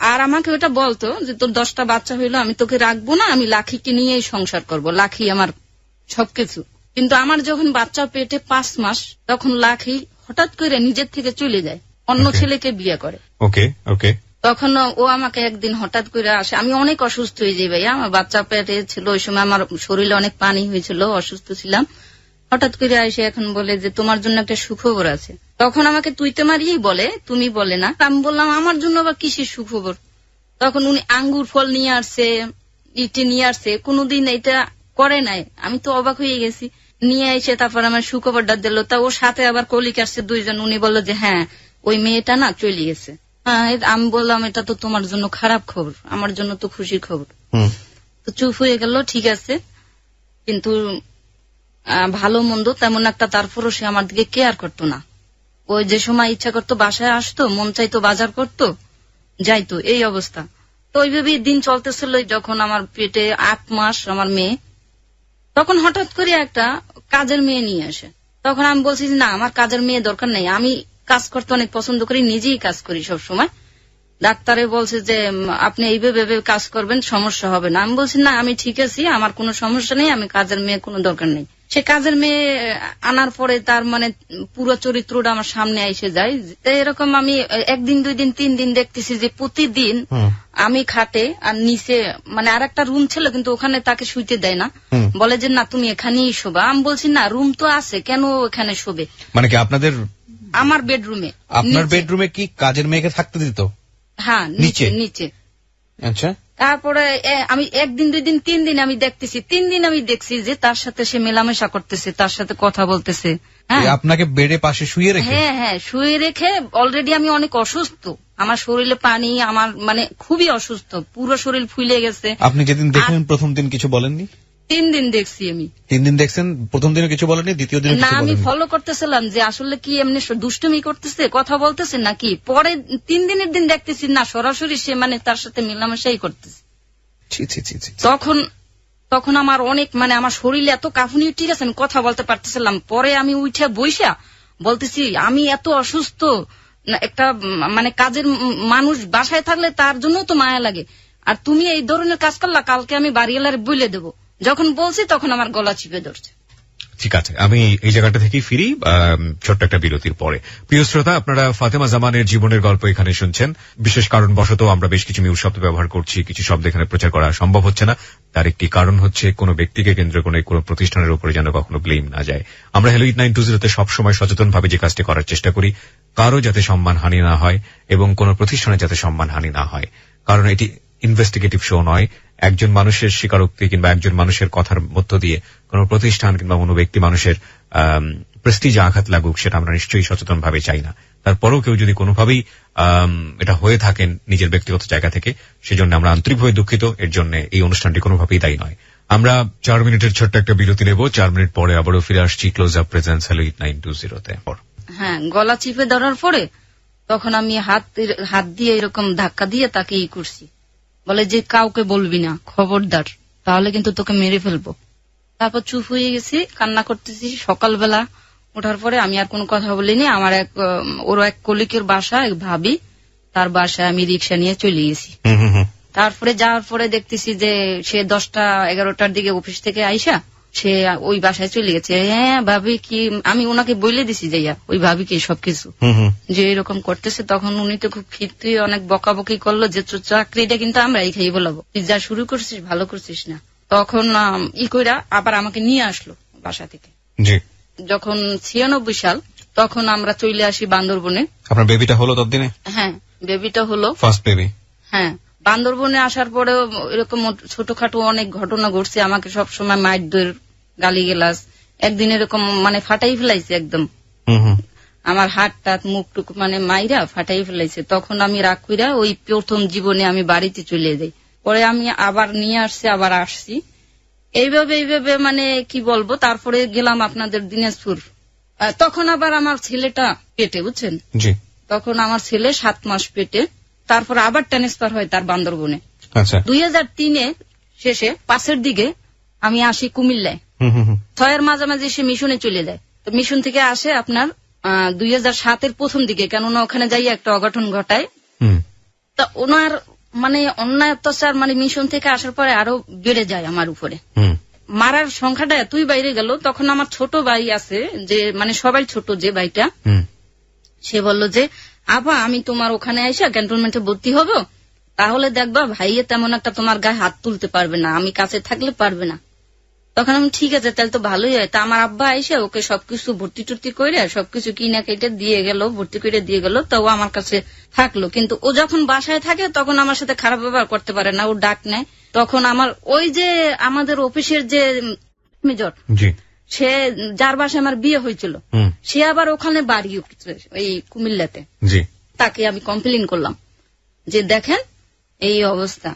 আর আমাকে ওটা বলতো যে তোর 10টা বাচ্চা হইলো, আমি তোকে রাখবো না, আমি লাখিকে নিয়েই সংসার করব, লাখি আমার সবকিছু। কিন্তু আমার যখন বাচ্চা পেটে 5 মাস তখন লাখি হঠাৎ করে নিজের থেকে চলে যায়, অন্য ছেলেকে বিয়ে করে। তখন ও আমাকে একদিন হঠাৎ করে আসে, আমি অনেক অসুস্থ হয়ে যাই ভাইয়া, আমার বাচ্চা পেটে ছিল ওই সময়, আমার শরীরে অনেক পানি হয়েছিল, অসুস্থ ছিলাম। হঠাৎ করে এসে এখন বলে যে তোমার জন্য একটা সুখবর আছে। তখন আমাকে তুইতে মারিয়েই বলে, তুমি বলে না। আমি বললাম আমার জন্য বা কিসের সুখবর? তখন উনি আঙ্গুর ফল নিয়ে আসছে, ইটে নিয়ে আসছে, কোনোদিন এটা করে নাই। আমি তো অবাক হয়ে গেছি। নিয়ে এসে তারপর আমার সুখবরটা দিল। তা ওর সাথে আবার কলিক আসছে 2 জন। উনি বললো যে হ্যাঁ ওই মেয়েটা না চলে গেছে। আমি বললাম এটা তো তোমার জন্য খারাপ খবর, আমার জন্য তো খুশির খবর। তো চুপ হয়ে গেল, ঠিক আছে। কিন্তু ভালো মন্দ তেমন একটা তারপরও সে আমার দিকে কেয়ার করতো না। ওই যে সময় ইচ্ছা করতো বাসায় আসতো, মন চাইতো বাজার করতো, যাইতো, এই অবস্থা। তো ওইভাবেই দিন চলতেছিল। যখন আমার পেটে 8 মাস আমার মেয়ে, তখন হঠাৎ করে একটা কাজের মেয়ে নিয়ে আসে। তখন আমি বলছি না আমার কাজের মেয়ে দরকার নেই, আমি কাজ করতে অনেক পছন্দ করি, নিজেই কাজ করি সব সময়। ডাক্তারে বলছে যে আপনি এইভাবে কাজ করবেন, সমস্যা হবে না। আমি বলছি না আমি ঠিক আছি, আমার কোনো সমস্যা নেই, আমি কাজের মেয়ে কোনো দরকার নেই। সে কাজের মেয়ে আনার পরে তার মানে পুরো চরিত্রটা আমার সামনে এসে যায়। এরকম আমি 1 দিন 2 দিন 3 দিন দেখতেছি যে প্রতিদিন আমি খাটে আর নিচে মানে আর একটা রুম ছিল, কিন্তু ওখানে তাকে শুইতে দেয় না, বলে যে না তুমি এখানেই শোবা। আমি বলছি না রুম তো আছে, কেন এখানে শোবে? মানে কি আপনাদের? আমার বেডরুমে। আপনার বেডরুমে কি কাজের মেয়েকে থাকতে দিত? হ্যাঁ নিচে। আচ্ছা। তারপরে আমি 1 দিন 2 দিন 3 দিন আমি দেখতেছি, 3 দিন আমি দেখছি যে তার সাথে সে মেলামেশা করতেছে, তার সাথে কথা বলতেছে। আপনাকে বেডে পাশে শুয়ে রেখে? হ্যাঁ শুয়ে রেখে। অলরেডি আমি অনেক অসুস্থ, আমার শরীরে পানি, আমার মানে খুবই অসুস্থ, পুরো শরীর ফুলে গেছে। আপনি যেদিন দেখলেন প্রথম দিন কিছু বলেননি? 3 দিন দেখছি আমি। 3 দিন দেখছেন, প্রথম দিনে কিছু বলেননি, দ্বিতীয় দিনে না আমি ফলো করতেছিলাম যে আসলে কি এমনি দুষ্টুমি করতেছে, কথা বলতেছে নাকি। পরে 3 দিনের দিন দেখতেছি না সরাসরি সে মানে তার সাথে মেলামেশাই করতেছে। তখন আমার অনেক মানে আমার শরীরে এত কাঁপুনি, ঠিক আছে আমি কথা বলতে পারতেছিলাম। পরে আমি উঠে বইসা বলতেছি আমি এত অসুস্থ, একটা মানে কাজের মানুষ বাসায় থাকলে তার জন্য তো মায়া লাগে, আর তুমি এই ধরনের কাজ করলা, কালকে আমি বাড়িওয়ালার বলে দেবো। যখন বলছি তখন আমার গলা চিপে ধরছে। ঠিক আছে, আমি এই জায়গাটা থেকেই ফিরি ছোট্ট একটা বিরতির পরে। প্রিয় শ্রোতা, আপনারা ফাতেমা জামানের জীবনের গল্প এখানে শুনছেন। বিশেষ কারণ বশত আমরা বেশ কিছু মিউট শব্দ ব্যবহার করছি, কিছু শব্দ এখানে প্রচার করা সম্ভব হচ্ছে না। তার একটি কারণ হচ্ছে কোনো ব্যক্তিকে কেন্দ্র করে কোনো প্রতিষ্ঠানের উপরে যেন কখনো ব্লেম না যায়। আমরা হ্যালো 8920 সবসময় সচেতন ভাবে যে কাজটি করার চেষ্টা করি, কারো যাতে সম্মান হানি না হয় এবং কোনো প্রতিষ্ঠানে যাতে সম্মান হানি না হয়। কারণ এটি ইনভেস্টিগেটিভ শো নয়। একজন মানুষের স্বীকারোক্তি কিংবা একজন মানুষের কথার মধ্য দিয়ে কোন প্রতিষ্ঠান কিংবা কোনো ব্যক্তি মানুষের প্রেস্টিজে আঘাত লাগুক, সেটা আমরা নিশ্চয়ই সচেতন ভাবে চাই না। তারপরেও কেউ যদি কোনোভাবেই এটা হয়ে থাকেন নিজের ব্যক্তিগত জায়গা থেকে, সেজন্য আমরা আন্তরিকভাবে দুঃখিত। এর জন্য এই অনুষ্ঠানটি কোনোভাবেই দায়ী নয়। আমরা 4 মিনিটের ছোট্ট একটা বিরতি নেব। 4 মিনিট পরে আবারও ফিরে আসছি ক্লোজ আপ প্রেজেন্স হ্যালো 920-তে। হ্যাঁ, গলা চিপে ধরার পরে তখন আমি হাত দিয়ে এরকম ধাক্কা দিয়ে তাকে করছি, বলে যে কাউকে বলবি না, খবরদার, তাহলে কিন্তু তোকে মেরে ফেলবো। তারপর চুপ হয়ে গেছি, কান্না করতেছি। সকালবেলা ওঠার পরে আমি আর কোনো কথা বলিনি। আমার ওর এক কলিকের বাসা, এক ভাবি, তার বাসায় আমি রিক্সা নিয়ে চলে গেছি। তারপরে যাওয়ার পরে দেখতেছি যে সে 10টা-11টার দিকে অফিস থেকে আইসা সে ওই বাসায় চলে গেছে। হ্যাঁ ভাবি কি, আমি ওনাকে বলে দিছি যাইয়া ওই ভাবি কি সবকিছু যে এরকম করতেছে। তখন উনি তো খুব খিস্তি অনেক বকাবকি করলো যে চাকরিটা কিন্তু আমরাই খাই বলাবো, তুই যা শুরু করছিস ভালো করছিস না। তখন কইরা আবার আমাকে নিয়ে আসলো বাসা থেকে। যখন 96 সাল তখন আমরা চলে আসি বান্দরবনে। আপনার বেবিটা হলো ততদিনে? হ্যাঁ, বেবিটা হলো, ফার্স্ট বেবি। হ্যাঁ, বান্দরবনে আসার পরেও এরকম ছোটখাটো অনেক ঘটনা ঘটছে। আমাকে সবসময় মাইর গালিগালাজ, একদিন এরকম মানে ফাটাই ফেলাইছে একদম, আমার হাত টাত মুখ টুক মানে মাইরা ফাটাই ফেলাইছে। তখন আমি রাগ কইরা ওই প্রথম জীবনে আমি বাড়িতে চলে যাই। পরে আমি আবার নিয়ে আসছি, আবার আসছি, এইভাবে মানে কি বলবো। তারপরে গেলাম আপনাদের দিনাজপুর। তখন আবার আমার ছেলেটা পেটে, বুঝছেন, তখন আমার ছেলে 7 মাস পেটে। তারপর আবার ট্রান্সফার হয় তার বান্দরবনে। 2003-এ শেষে 5-এর দিকে আমি আসি কুমিল্লায়। 6-এর মাঝামাঝি সে মিশনে চলে যায়। তো মিশন থেকে আসে আপনার 2007-এর প্রথম দিকে, কেননা ওখানে যাই একটা অঘটন ঘটায়। তা ওনার মানে অন্যায় অত্যাচার মানে মিশন থেকে আসার পরে আরো বেড়ে যায় আমার উপরে। মারার সংখ্যাটা এতই বাইরে গেল। তখন আমার ছোট ভাই আছে, যে মানে সবাই ছোট যে ভাইটা, সে বলল যে আপা আমি তোমার ওখানে এসে ক্যান্টনমেন্টে ভর্তি হব, তাহলে দেখবা ভাইয়ে তেমন একটা তোমার গায়ে হাত তুলতে পারবে না, আমি কাছে থাকলে পারবে না। তখন আমি ঠিক আছে তাহলে তো ভালোই হয়। তা আমার আব্বা এসে ওকে সবকিছু ভর্তি টর্তি করে সবকিছু কিনা কেটে দিয়ে গেল, ভর্তি করে দিয়ে গেল। তো ও আমার কাছে থাকলো, কিন্তু ও যখন বাসায় থাকে তখন আমার সাথে খারাপ ব্যবহার করতে পারে না, ও ডাক নেয়। তখন আমার ওই যে আমাদের অফিসের যে মেজর, সে যার বাসায় আমার বিয়ে হয়েছিল, সে আবার ওখানে বাড়ি এই কুমিল্লাতে, তাকে আমি কমপ্লেন করলাম যে দেখেন এই অবস্থা।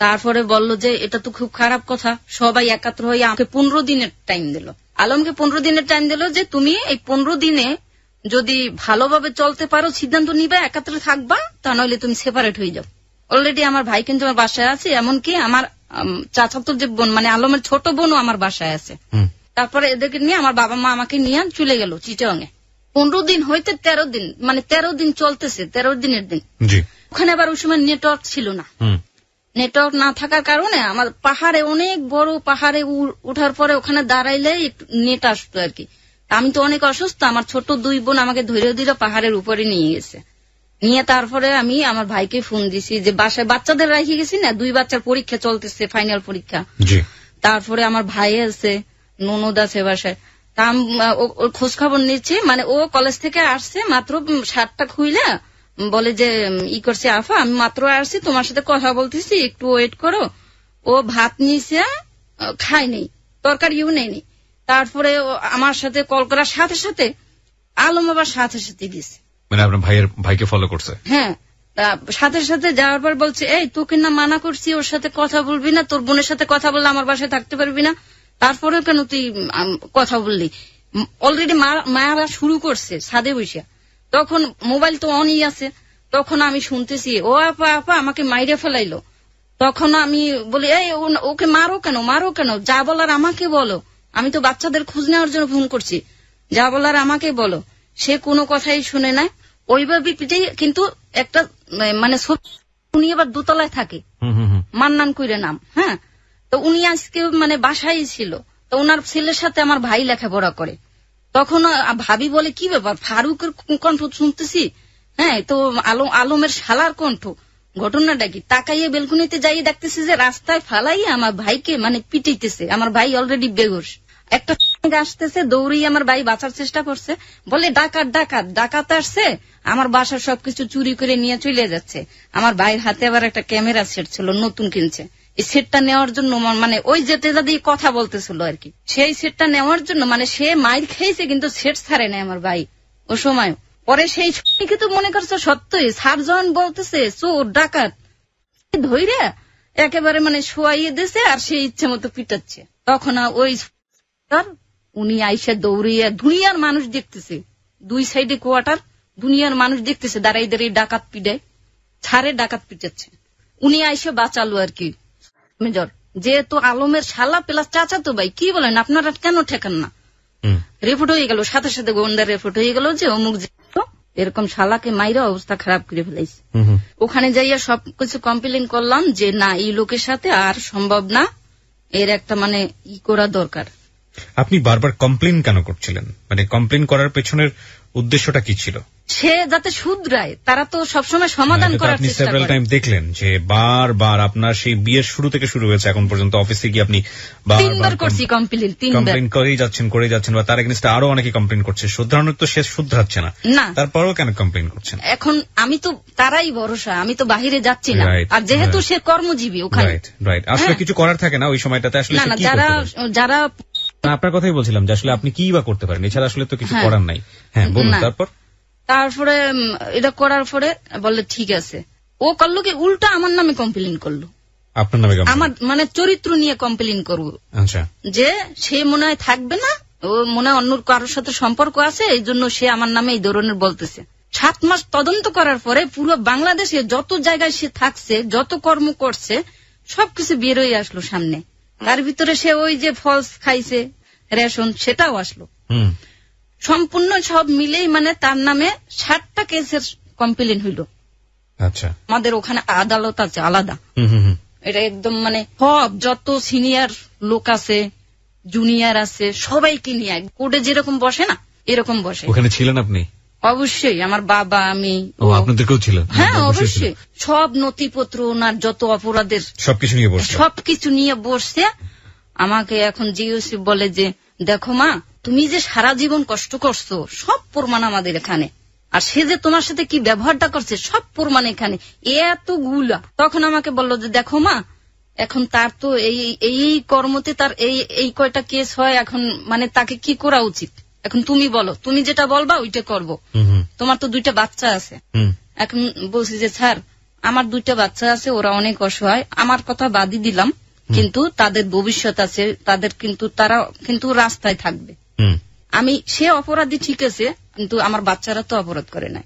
তারপরে বলল যে এটা তো খুব খারাপ কথা। সবাই একাত্র হয়ে আমাকে 15 দিনের টাইম দিল, আলমকে 15 দিনের টাইম দিল, যে তুমি এই 15 দিনে যদি ভালোভাবে চলতে পারো সিদ্ধান্ত নিবে, একাত্রে থাকবা, তা নইলে তুমি সেপারেট হয়ে যাও। অলরেডি আমার ভাই কিন্তু আমার বাসায় আছে, এমনকি আমার চাচাতো যে বোন মানে আলমের ছোট বোনও আমার বাসায় আছে। তারপরে এদেরকে নিয়ে আমার বাবা মা আমাকে নিয়ে চলে গেল চিটাগাঙে। 15 দিন হইতে 13 দিন মানে 13 দিন চলতেছে, 13 দিনের দিন। ওখানে আবার ওই সময় নেটওয়ার্ক ছিল না। নেটওয়ার্ক না থাকার কারণে আমার পাহাড়ে, অনেক বড় পাহাড়ে উঠার পরে ওখানে দাঁড়াইলে নেট আসতো আর কি। আমি তো অনেক অসুস্থ, আমার ছোট 2 বোন আমাকে ধরে ধরে পাহাড়ের উপরে নিয়ে গেছে। নিয়ে তারপরে আমি আমার ভাইকে ফোন দিছি যে বাসায় বাচ্চাদের রেখে গেছি না, 2 বাচ্চার পরীক্ষা চলতেছে, ফাইনাল পরীক্ষা। তারপরে আমার ভাই আছে, ননদ আছে বাসায়। তা ওর খোঁজ খবর নিচ্ছে, মানে ও কলেজ থেকে আসছে মাত্র, শার্টটা খুইলা বলে যে করছে আফা আমি মাত্র আসছি, তোমার সাথে কথা বলতেছি, একটু ওয়েট করো। ও ভাত নিয়েছে, খাই নেই, তরকারিও নেয়নি। তারপরে আমার সাথে কল করার সাথে সাথে আলম আবার সাথে সাথে গেছে, মানে আপনার ভাইকে ফলো করছে। হ্যাঁ, সাথে সাথে যাওয়ার পর বলছে এই তোকে না মানা করছি ওর সাথে কথা বলবি না, তোর বোনের সাথে কথা বললে আমার বাসায় থাকতে পারবি না, তারপরে কেন তুই কথা বললি। অলরেডি মারা শুরু করছে ছাদে বসে। তখন মোবাইল তো অনই আছে, তখন আমি শুনতেছি ও আপা আপা আমাকে মাইরে ফেলাইলো। তখন আমি বলি এই ওকে মারো কেন, যা বলার আমাকে বলো, আমি তো বাচ্চাদের খোঁজ নেওয়ার জন্য ফোন করছি, যা বলার আমাকে বলো। সে কোনো কথাই শুনে না, ওইভাবে কিন্তু একটা মানে উনি আবার দোতলায় থাকে, মান্নান কইরে নাম। হ্যাঁ, তো উনি আজকে মানে বাসায় ছিল, তো ওনার ছেলের সাথে আমার ভাই লেখাপড়া করে। তখন ভাবি বলে কি ব্যাপার, ফারুকের কণ্ঠ শুনতেছি। হ্যাঁ, তো আলমের শালার কণ্ঠ, ঘটনাটা কি? তাকাইয়ে বেলকুনিতে যাই দেখতেছি যে রাস্তায় ফালাইয়ে আমার ভাইকে মানে পিটাইতেছে। আমার ভাই অলরেডি বেঘোষ। একটা আসতেছে, দৌড়িয়ে আমার ভাই বাঁচার চেষ্টা করছে, বলে ডাকাত আসছে, আমার বাসার সবকিছু চুরি করে নিয়ে চলে যাচ্ছে। আমার ভাইয়ের হাতে আবার একটা ক্যামেরা সেট ছিল, নতুন কিনছে। এই সেটটা নেওয়ার জন্য মানে ওই যেতে দিয়ে কথা বলতেছিল আর কি, সেই সেটটা নেওয়ার জন্য মানে সে মাইর খেয়েছে কিন্তু সেট ছাড়ে নাই আমার ভাই ও সময়। পরে সেই ছবিকে তো মনে করছে সত্যই সার্জন বলতেছে চোর ডাকাত, ধৈর্য একেবারে মানে শোয়াইয়ে দিয়েছে আর সে ইচ্ছে মতো পিটাচ্ছে। তখন ওই উনি আইসা দৌড়িয়ে দুনিয়ার মানুষ দেখতেছে, 2 সাইডে কোয়ার্টার, দুনিয়ার মানুষ দেখতেছে দাঁড়াই দাঁড়িয়ে ডাকাত পিটায়, ছাড়ে ডাকাত পিটাচ্ছে। উনি আইসে বাঁচালো আর কি মেজর, যেহেতু আলমের শালা প্লাস চাচা তো ভাই, কি বলেন আপনারা কেন ঠেকান না? রিপোর্ট হয়ে গেল, সাথে সাথে গোয়েন্দার রিপোর্ট হয়ে গেল যে অমুক এরকম শালাকে মাইরা অবস্থা খারাপ করে ফেলাইছে। ওখানে যাইয়া সবকিছু কমপ্লেন করলাম যে না, এই লোকের সাথে আর সম্ভব না, এর একটা মানে ই করা দরকার। আপনি বারবার কমপ্লেন কেন করছিলেন? মানে কমপ্লেন করার পেছনের উদ্দেশ্যটা কি ছিল? সে যাতে শুধরায়, তারা তো সবসময় সমাধান করার চেষ্টা করে। আপনি সেভারাল টাইম দেখলেন যে বারবার আপনার সেই বিয়ের শুরু থেকে শুরু হয়েছে এখন পর্যন্ত অফিসে গিয়ে আপনি 3 বার করছি কমপ্লেন করেই যাচ্ছেন বা তার এগেইনস্টে আরো অনেকে কমপ্লেন করছে, শুধরানোর তো শেষ শুধরাচ্ছে না, তারপরেও কেন কমপ্লেন করছেন? এখন আমি তো তারাই ভরসা, আমি তো বাহিরে যাচ্ছি না, আর যেহেতু সে কর্মজীবী ওখানে, রাইট, আসলে কিছু করার থাকে না ওই সময়টাতে, আসলে যারা আপনার কথাই বলছিলাম যে আসলে আপনি কি বা করতে পারেন, এছাড়া আসলে তো কিছু করার নাই। হ্যাঁ বলুন। তারপরে এটা করার পরে বললে ঠিক আছে, ও করলো কি উল্টা আমার নামে কমপ্লেন করলো, আপনার নামে, আমার মানে চরিত্র নিয়ে কমপ্লেন করবো। আচ্ছা, যে সে মনে হয় থাকবে না, ও মনে হয় অন্য কারোর সাথে সম্পর্ক আছে, এই জন্য সে আমার নামে এই ধরনের বলতেছে। 7 মাস তদন্ত করার পরে পুরো বাংলাদেশে যত জায়গায় সে থাকছে, যত কর্ম করছে, সবকিছু বেরোয় আসলো সামনে। তার ভিতরে সে ওই যে ফলস খাইছে রেশন, সেটাও আসলো। সম্পূর্ণ সব মিলেই মানে তার নামে 60টা কেসের কমপ্লেন হইল। আচ্ছা, আমাদের ওখানে আদালত আছে আলাদা, এটা একদম মানে সব যত সিনিয়র লোক আছে, জুনিয়র আছে, সবাইকে নিয়ে কোর্টে যেরকম বসে না এরকম বসে। ওখানে ছিলেন আপনি? অবশ্যই, আমার বাবা, আমি। আপনাদেরকেও ছিল? হ্যাঁ অবশ্যই, সব নথিপত্র ওনার যত অপরাধের সবকিছু নিয়ে বসছে। আমাকে এখন জিওসি বলে যে দেখো মা, তুমি যে সারা জীবন কষ্ট করছো সব প্রমাণ আমাদের এখানে, আর সে যে তোমার সাথে কি ব্যবহারটা করছে সব প্রমাণ এখানে, এতগুলা। তখন আমাকে বললো যে দেখো মা, এখন তার তো এই কর্মতে তার এই কয়টা কেস হয়, এখন মানে তাকে কি করা উচিত, এখন তুমি বলো, তুমি যেটা বলবা ওইটা করবো। তোমার তো 2টা বাচ্চা আছে। এখন বলছি যে স্যার, আমার 2টা বাচ্চা আছে, ওরা অনেক অসহায়, আমার কথা বাদই দিলাম, কিন্তু তাদের ভবিষ্যৎ আছে, তাদের কিন্তু তারা কিন্তু রাস্তায় থাকবে। আমি সে অপরাধী ঠিক আছে, কিন্তু আমার বাচ্চারা তো অপরাধ করে নাই,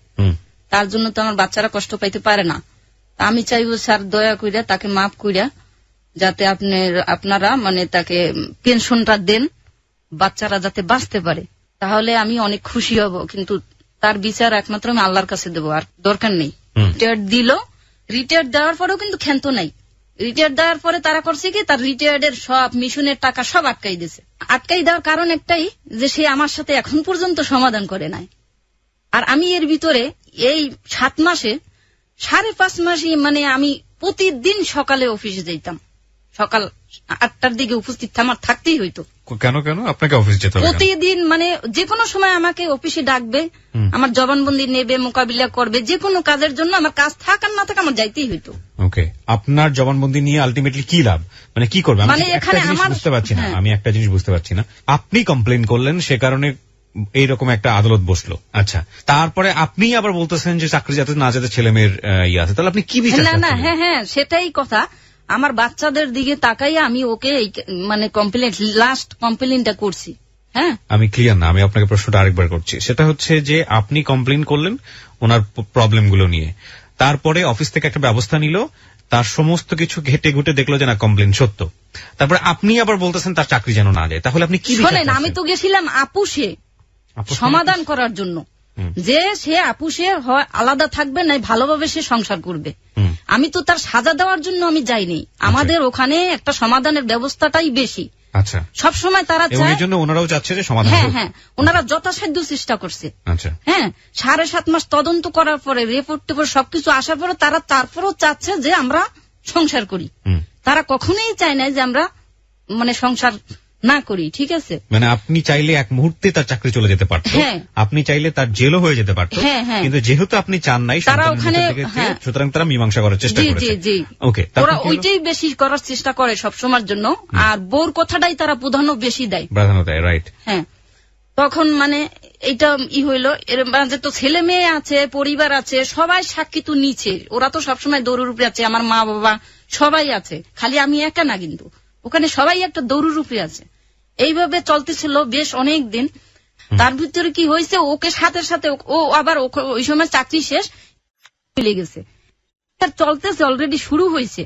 তার জন্য তো আমার বাচ্চারা কষ্ট পাইতে পারে না। আমি চাইবো স্যার দয়া কইরা তাকে মাফ কইরা যাতে আপনারা মানে তাকে পেনশনটা দেন, বাচ্চারা যাতে বাঁচতে পারে, তাহলে আমি অনেক খুশি হব। কিন্তু তার বিচার একমাত্র আমি আল্লাহর কাছে দেবো, আর দরকার নেই। রিটায়ার্ড দিল, রিটায়ার্ড দেওয়ার পরেও কিন্তু ক্ষান্ত নাই। রিটায়ার্ড দেওয়ার পরে তারা করছে কি, তার রিটায়ার্ডের সব মিশনের টাকা সব আটকাই দিয়েছে। আটকাই দেওয়ার কারণ একটাই, যে সে আমার সাথে এখন পর্যন্ত সমাধান করে নাই। আর আমি এর ভিতরে এই 7 মাসে 5.5 মাসই মানে আমি প্রতিদিন সকালে অফিসে যেতাম, সকাল 8টার দিকে উপস্থিত আমার থাকতেই হইতো। কেন আপনাকে অফিস যেতে হবে? প্রতিদিন মানে যে কোনো সময় আমাকে অফিসে ডাকবে, আমার জবানবন্দি নেবে, মোকাবিলা করবে, যে কোনো কাজের জন্য আমার কাজ থাক আর না থাক আমার যাইতেই হইতো। ওকে, আপনার জবানবন্দি নিয়ে আলটিমেটলি কি লাভ, মানে কি করবে? মানে এখানে আমার বুঝতে পারছি না, আমি একটা জিনিস বুঝতে পারছি না। আপনি কমপ্লেন করলেন, সে কারণে এইরকম একটা আদালত বসলো। আচ্ছা, তারপরে আপনি আবার বলতেছেন যে চাকরি যাতে না যেতে ছেলে মেয়ের ইয়ে আছে, তাহলে আপনি কি বিচার? না, হ্যাঁ সেটাই কথা। আমার বাচ্চাদের দিকে তাকাইয়া আমি ওকে মানে কমপ্লেন, লাস্ট কমপ্লেনটা করছি। হ্যাঁ, আমি ক্লিয়ার না, আমি আপনাকে প্রশ্নটা আরেকবার করছি। সেটা হচ্ছে যে আপনি কমপ্লেন করলেন ওনার প্রবলেম গুলো নিয়ে, তারপরে অফিস থেকে একটা ব্যবস্থা নিল, তার সমস্ত কিছু ঘেটে ঘুটে দেখলো যে না কমপ্লেন সত্য, তারপরে আপনি আবার বলতেছেন তার চাকরি যেন না যায়, তাহলে আপনি কি? শোনেন, আমি তো গেছিলাম আপুসে সমাধান করার জন্য, যে সে আপুসে হয় আলাদা থাকবে, নাই ভালোভাবে সে সংসার করবে। আমি তো তার সাজা দেওয়ার জন্য আমি যাইনি, আমাদের ওখানে একটা সমাধানের ব্যবস্থাটাই বেশি। আচ্ছা, সবসময় তারা চায়, এই জন্য ওনারাও চাচ্ছে যে সমাধান। হ্যাঁ, ওনারা যথাসাধ্য চেষ্টা করছে। আচ্ছা, হ্যাঁ, 7.5 মাস তদন্ত করার পরে রিপোর্ট সবকিছু আসার পরে তারা তারপরও চাচ্ছে যে আমরা সংসার করি। তারা কখনোই চায় না যে আমরা মানে সংসার না করি, ঠিক আছে? মানে আপনি চাইলে এক মুহূর্তে তার চাকরি চলে যেতে পারত, আপনি চাইলে তার জেলও হয়ে যেতে পারত, কিন্তু যেহেতু আপনি চান নাই, তারা ওখানে, সুতরাং তারা মীমাংসা করার চেষ্টা করেছে। ওকে, ওরা ওইটাই বেশি করার চেষ্টা করে সবসময়ের জন্য, আর বোর কথাটাই তারা প্রাধান্য বেশি দেয়। রাইট। হ্যাঁ, তখন মানে এইটা হইল, এর মাঝে তো ছেলে মেয়ে আছে, পরিবার আছে, সবাই সাক্ষী তো নিচে, ওরা তো সবসময় দৌড়ের উপরে আছে, আমার মা বাবা সবাই আছে, খালি আমি একা না, কিন্তু ওখানে সবাই একটা দৌড়ের উপরে আছে। এইভাবে চলতেছিল বেশ অনেক দিন। তার ভিতরে কি হয়েছে, ওকে সাথে সাথে ও আবার ওই সময় চাকরি শেষ চলে গেছে, চলতেছে, অলরেডি শুরু হয়েছে।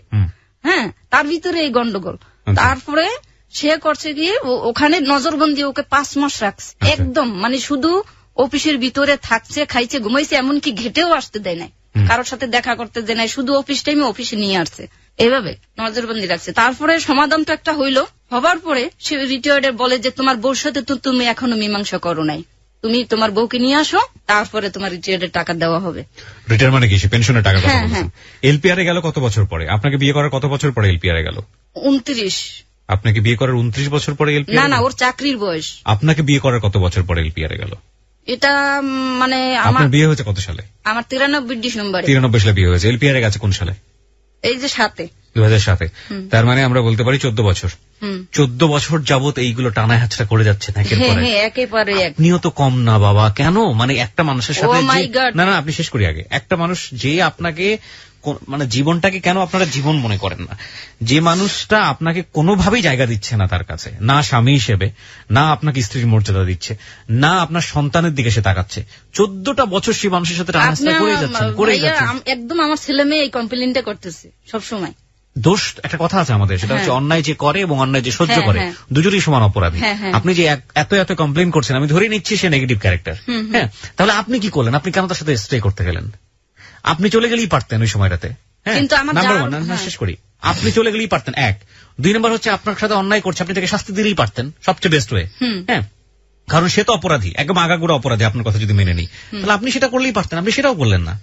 হ্যাঁ, তার ভিতরে এই গন্ডগোল। তারপরে সে করছে গিয়ে ওখানে নজরবন্দি, ওকে 5 মাস রাখছে একদম, মানে শুধু অফিসের ভিতরে থাকছে, খাইছে, ঘুমাইছে, এমনকি ঘেটেও আসতে দেয় নাই, কারোর সাথে দেখা করতে দেয় নাই, শুধু অফিস টাইমে অফিসে নিয়ে আসছে, এইভাবে নজরবন্দি রাখছে। তারপরে সমাধান তো একটা হইলো, হবার পরে সে রিটায়ার্ডের বলে যে তোমার বউর সাথে তো তুমি এখনো মীমাংসা করো নাই, তুমি তোমার বউকে নিয়ে আসো, তারপরে তোমার রিটায়ার্ডের টাকা দেওয়া হবে। রিটায়ার মানে কি, সে পেনশনের টাকা? হ্যাঁ। এলপিআর এ গেল কত বছর পরে? আপনাকে বিয়ে করার কত বছর পরে এলপিআর এ গেল? 29। আপনাকে বিয়ে করার 29 বছর পরে এলপিআর? না না, ওর চাকরির বয়স। আপনাকে বিয়ে করার কত বছর পরে এলপিআর এ গেল? এটা মানে আপনার বিয়ে হয়েছে কত সালে? আমার 93 ডিসেম্বরে। 93 সালে বিয়ে হয়েছে। এলপিআর এ গেছে কোন সালে? এই যে 7-এ, 2007-এ। তার মানে আমরা বলতে পারি 14 বছর। 14 বছর যাবত এইগুলো টানা হাঁচড়া করে যাচ্ছে একের পর এক। একেবারে। আপনিও তো কম না বাবা, কেন? মানে একটা মানুষের সাথে না না, আপনি শেষ করি আগে। একটা মানুষ যে আপনাকে মানে জীবনটাকে কেন আপনারা জীবন মনে করেন না, যে মানুষটা আপনাকে কোনোভাবেই জায়গা দিচ্ছে না তার কাছে, না স্বামী হিসেবে, না আপনাকে স্ত্রীর মর্যাদা দিচ্ছে, না আপনার সন্তানের দিকে সে তাকাচ্ছে, 14টা বছর সেই মানুষের সাথে টানাহাঁচড়া করেই যাচ্ছেন। একদম আমার ছেলে মেয়ে এই কমপ্লেনটা করতেছে সবসময়। দোষ একটা কথা আছে আমাদের, সেটা হচ্ছে অন্যায় যে করে এবং অন্যায় যে সহ্য করে, দুজনই সমান অপরাধী। আপনি যে এত এত কমপ্লেন করছেন, আমি ধরে নিচ্ছি সে নেগেটিভ ক্যারেক্টার। হ্যাঁ, তাহলে আপনি কি করলেন? আপনি কেন তার সাথে স্টে করতে গেলেন? আপনি চলে গেলেই পারতেন ওই সময়টাতে। হ্যাঁ, নাম্বার 1, শেষ করি, আপনি চলে গেলেই পারতেন। 1, 2 নম্বর হচ্ছে আপনার সাথে অন্যায় করছে, আপনি তাকে শাস্তি দিলেই পারতেন, সবচেয়ে বেস্ট ওয়ে। হ্যাঁ, কারণ সে তো অপরাধী, একদম আগাগোড়া অপরাধী, আপনার কথা যদি মেনে নিই, তাহলে আপনি সেটা করলেই পারতেন। আপনি সেটাও করলেন না,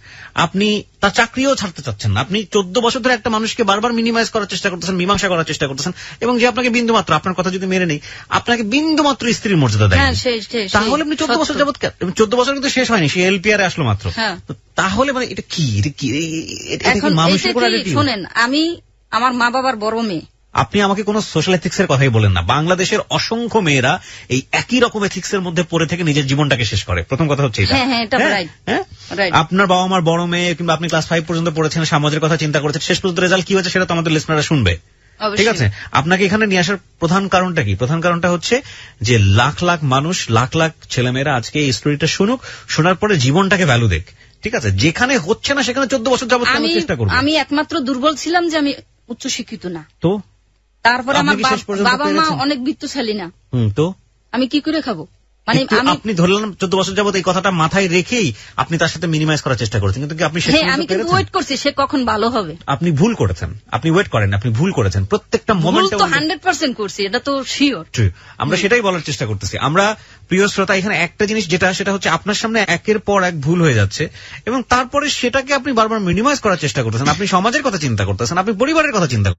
আপনি তার চাকরিও ছাড়তে চাচ্ছেন না। আপনি 14 বছর ধরে একটা মানুষকে বারবার মিনিমাইজ করার চেষ্টা করতেছেন, মীমাংসা করার চেষ্টা করতেছেন, এবং যে আপনাকে বিন্দুমাত্র, আপনার কথা যদি মেনে নেই, আপনাকে বিন্দুমাত্র স্ত্রীর মর্যাদা দেয়, তাহলে আপনি 14 বছর যাবৎ, 14 বছর কিন্তু শেষ হয়নি, সে এলপিআর এ আসলো মাত্র। তাহলে মানে এটা কি, মানুষের উপর? শোনেন, আমি আমার মা বাবার বড় মেয়ে। আপনি আমাকে কোন সোশ্যাল এথিক্স এর কথাই বলেন না। বাংলাদেশের অসংখ্য মেয়েরা এই একই রকম এথিক্স এর মধ্যে পড়ে থেকে নিজের জীবনটাকে শেষ করে। প্রথম কথা হচ্ছে এটা। আপনার বাবা মার বড় মেয়ে, কিংবা আপনি ক্লাস 5 পর্যন্ত পড়েছেন, সমাজের কথা চিন্তা করেছেন, শেষ পর্যন্ত রেজাল্ট কি হয়েছে সেটা তো আমাদের লিসনাররা শুনবে। ঠিক আছে, আপনাকে এখানে নিয়ে আসার প্রধান কারণটা কি? প্রধান কারণটা হচ্ছে যে লাখ লাখ মানুষ, লাখ লাখ ছেলেমেয়েরা আজকে এই স্টোরিটা শুনুক, শোনার পরে জীবনটাকে ভ্যালু দেখ। ঠিক আছে, যেখানে হচ্ছে না সেখানে 14 বছর যাবত চেষ্টা করব। আমি একমাত্র দুর্বল ছিলাম যে আমি উচ্চ শিক্ষিত না, তো তারপরে আমার বাবা মা অনেক বিত্তশালী না, তো আমি কি করে খাবো? মানে আপনি ধরলেন 14 বছর যাবত এই কথাটা মাথায় রেখেই আপনি তার সাথে মিনিমাইজ করার চেষ্টা করেছেন, কিন্তু আপনি আমি কিন্তু ওয়েট করছি সে কখন ভালো হবে। আপনি ভুল করেছেন, আপনি ওয়েট করেন, আপনি ভুল করেছেন। প্রত্যেকটা মোমেন্টে 100% করছি, এটা তো শিওর। আমরা সেটাই বলার চেষ্টা করতেছি। আমরা প্রিয় শ্রোতা, এখানে একটা জিনিস সেটা হচ্ছে আপনার সামনে একের পর এক ভুল হয়ে যাচ্ছে, এবং তারপরে সেটাকে আপনি বারবার মিনিমাইজ করার চেষ্টা করতেছেন। আপনি সমাজের কথা চিন্তা করতেছেন, আপনি পরিবারের কথা চিন্তা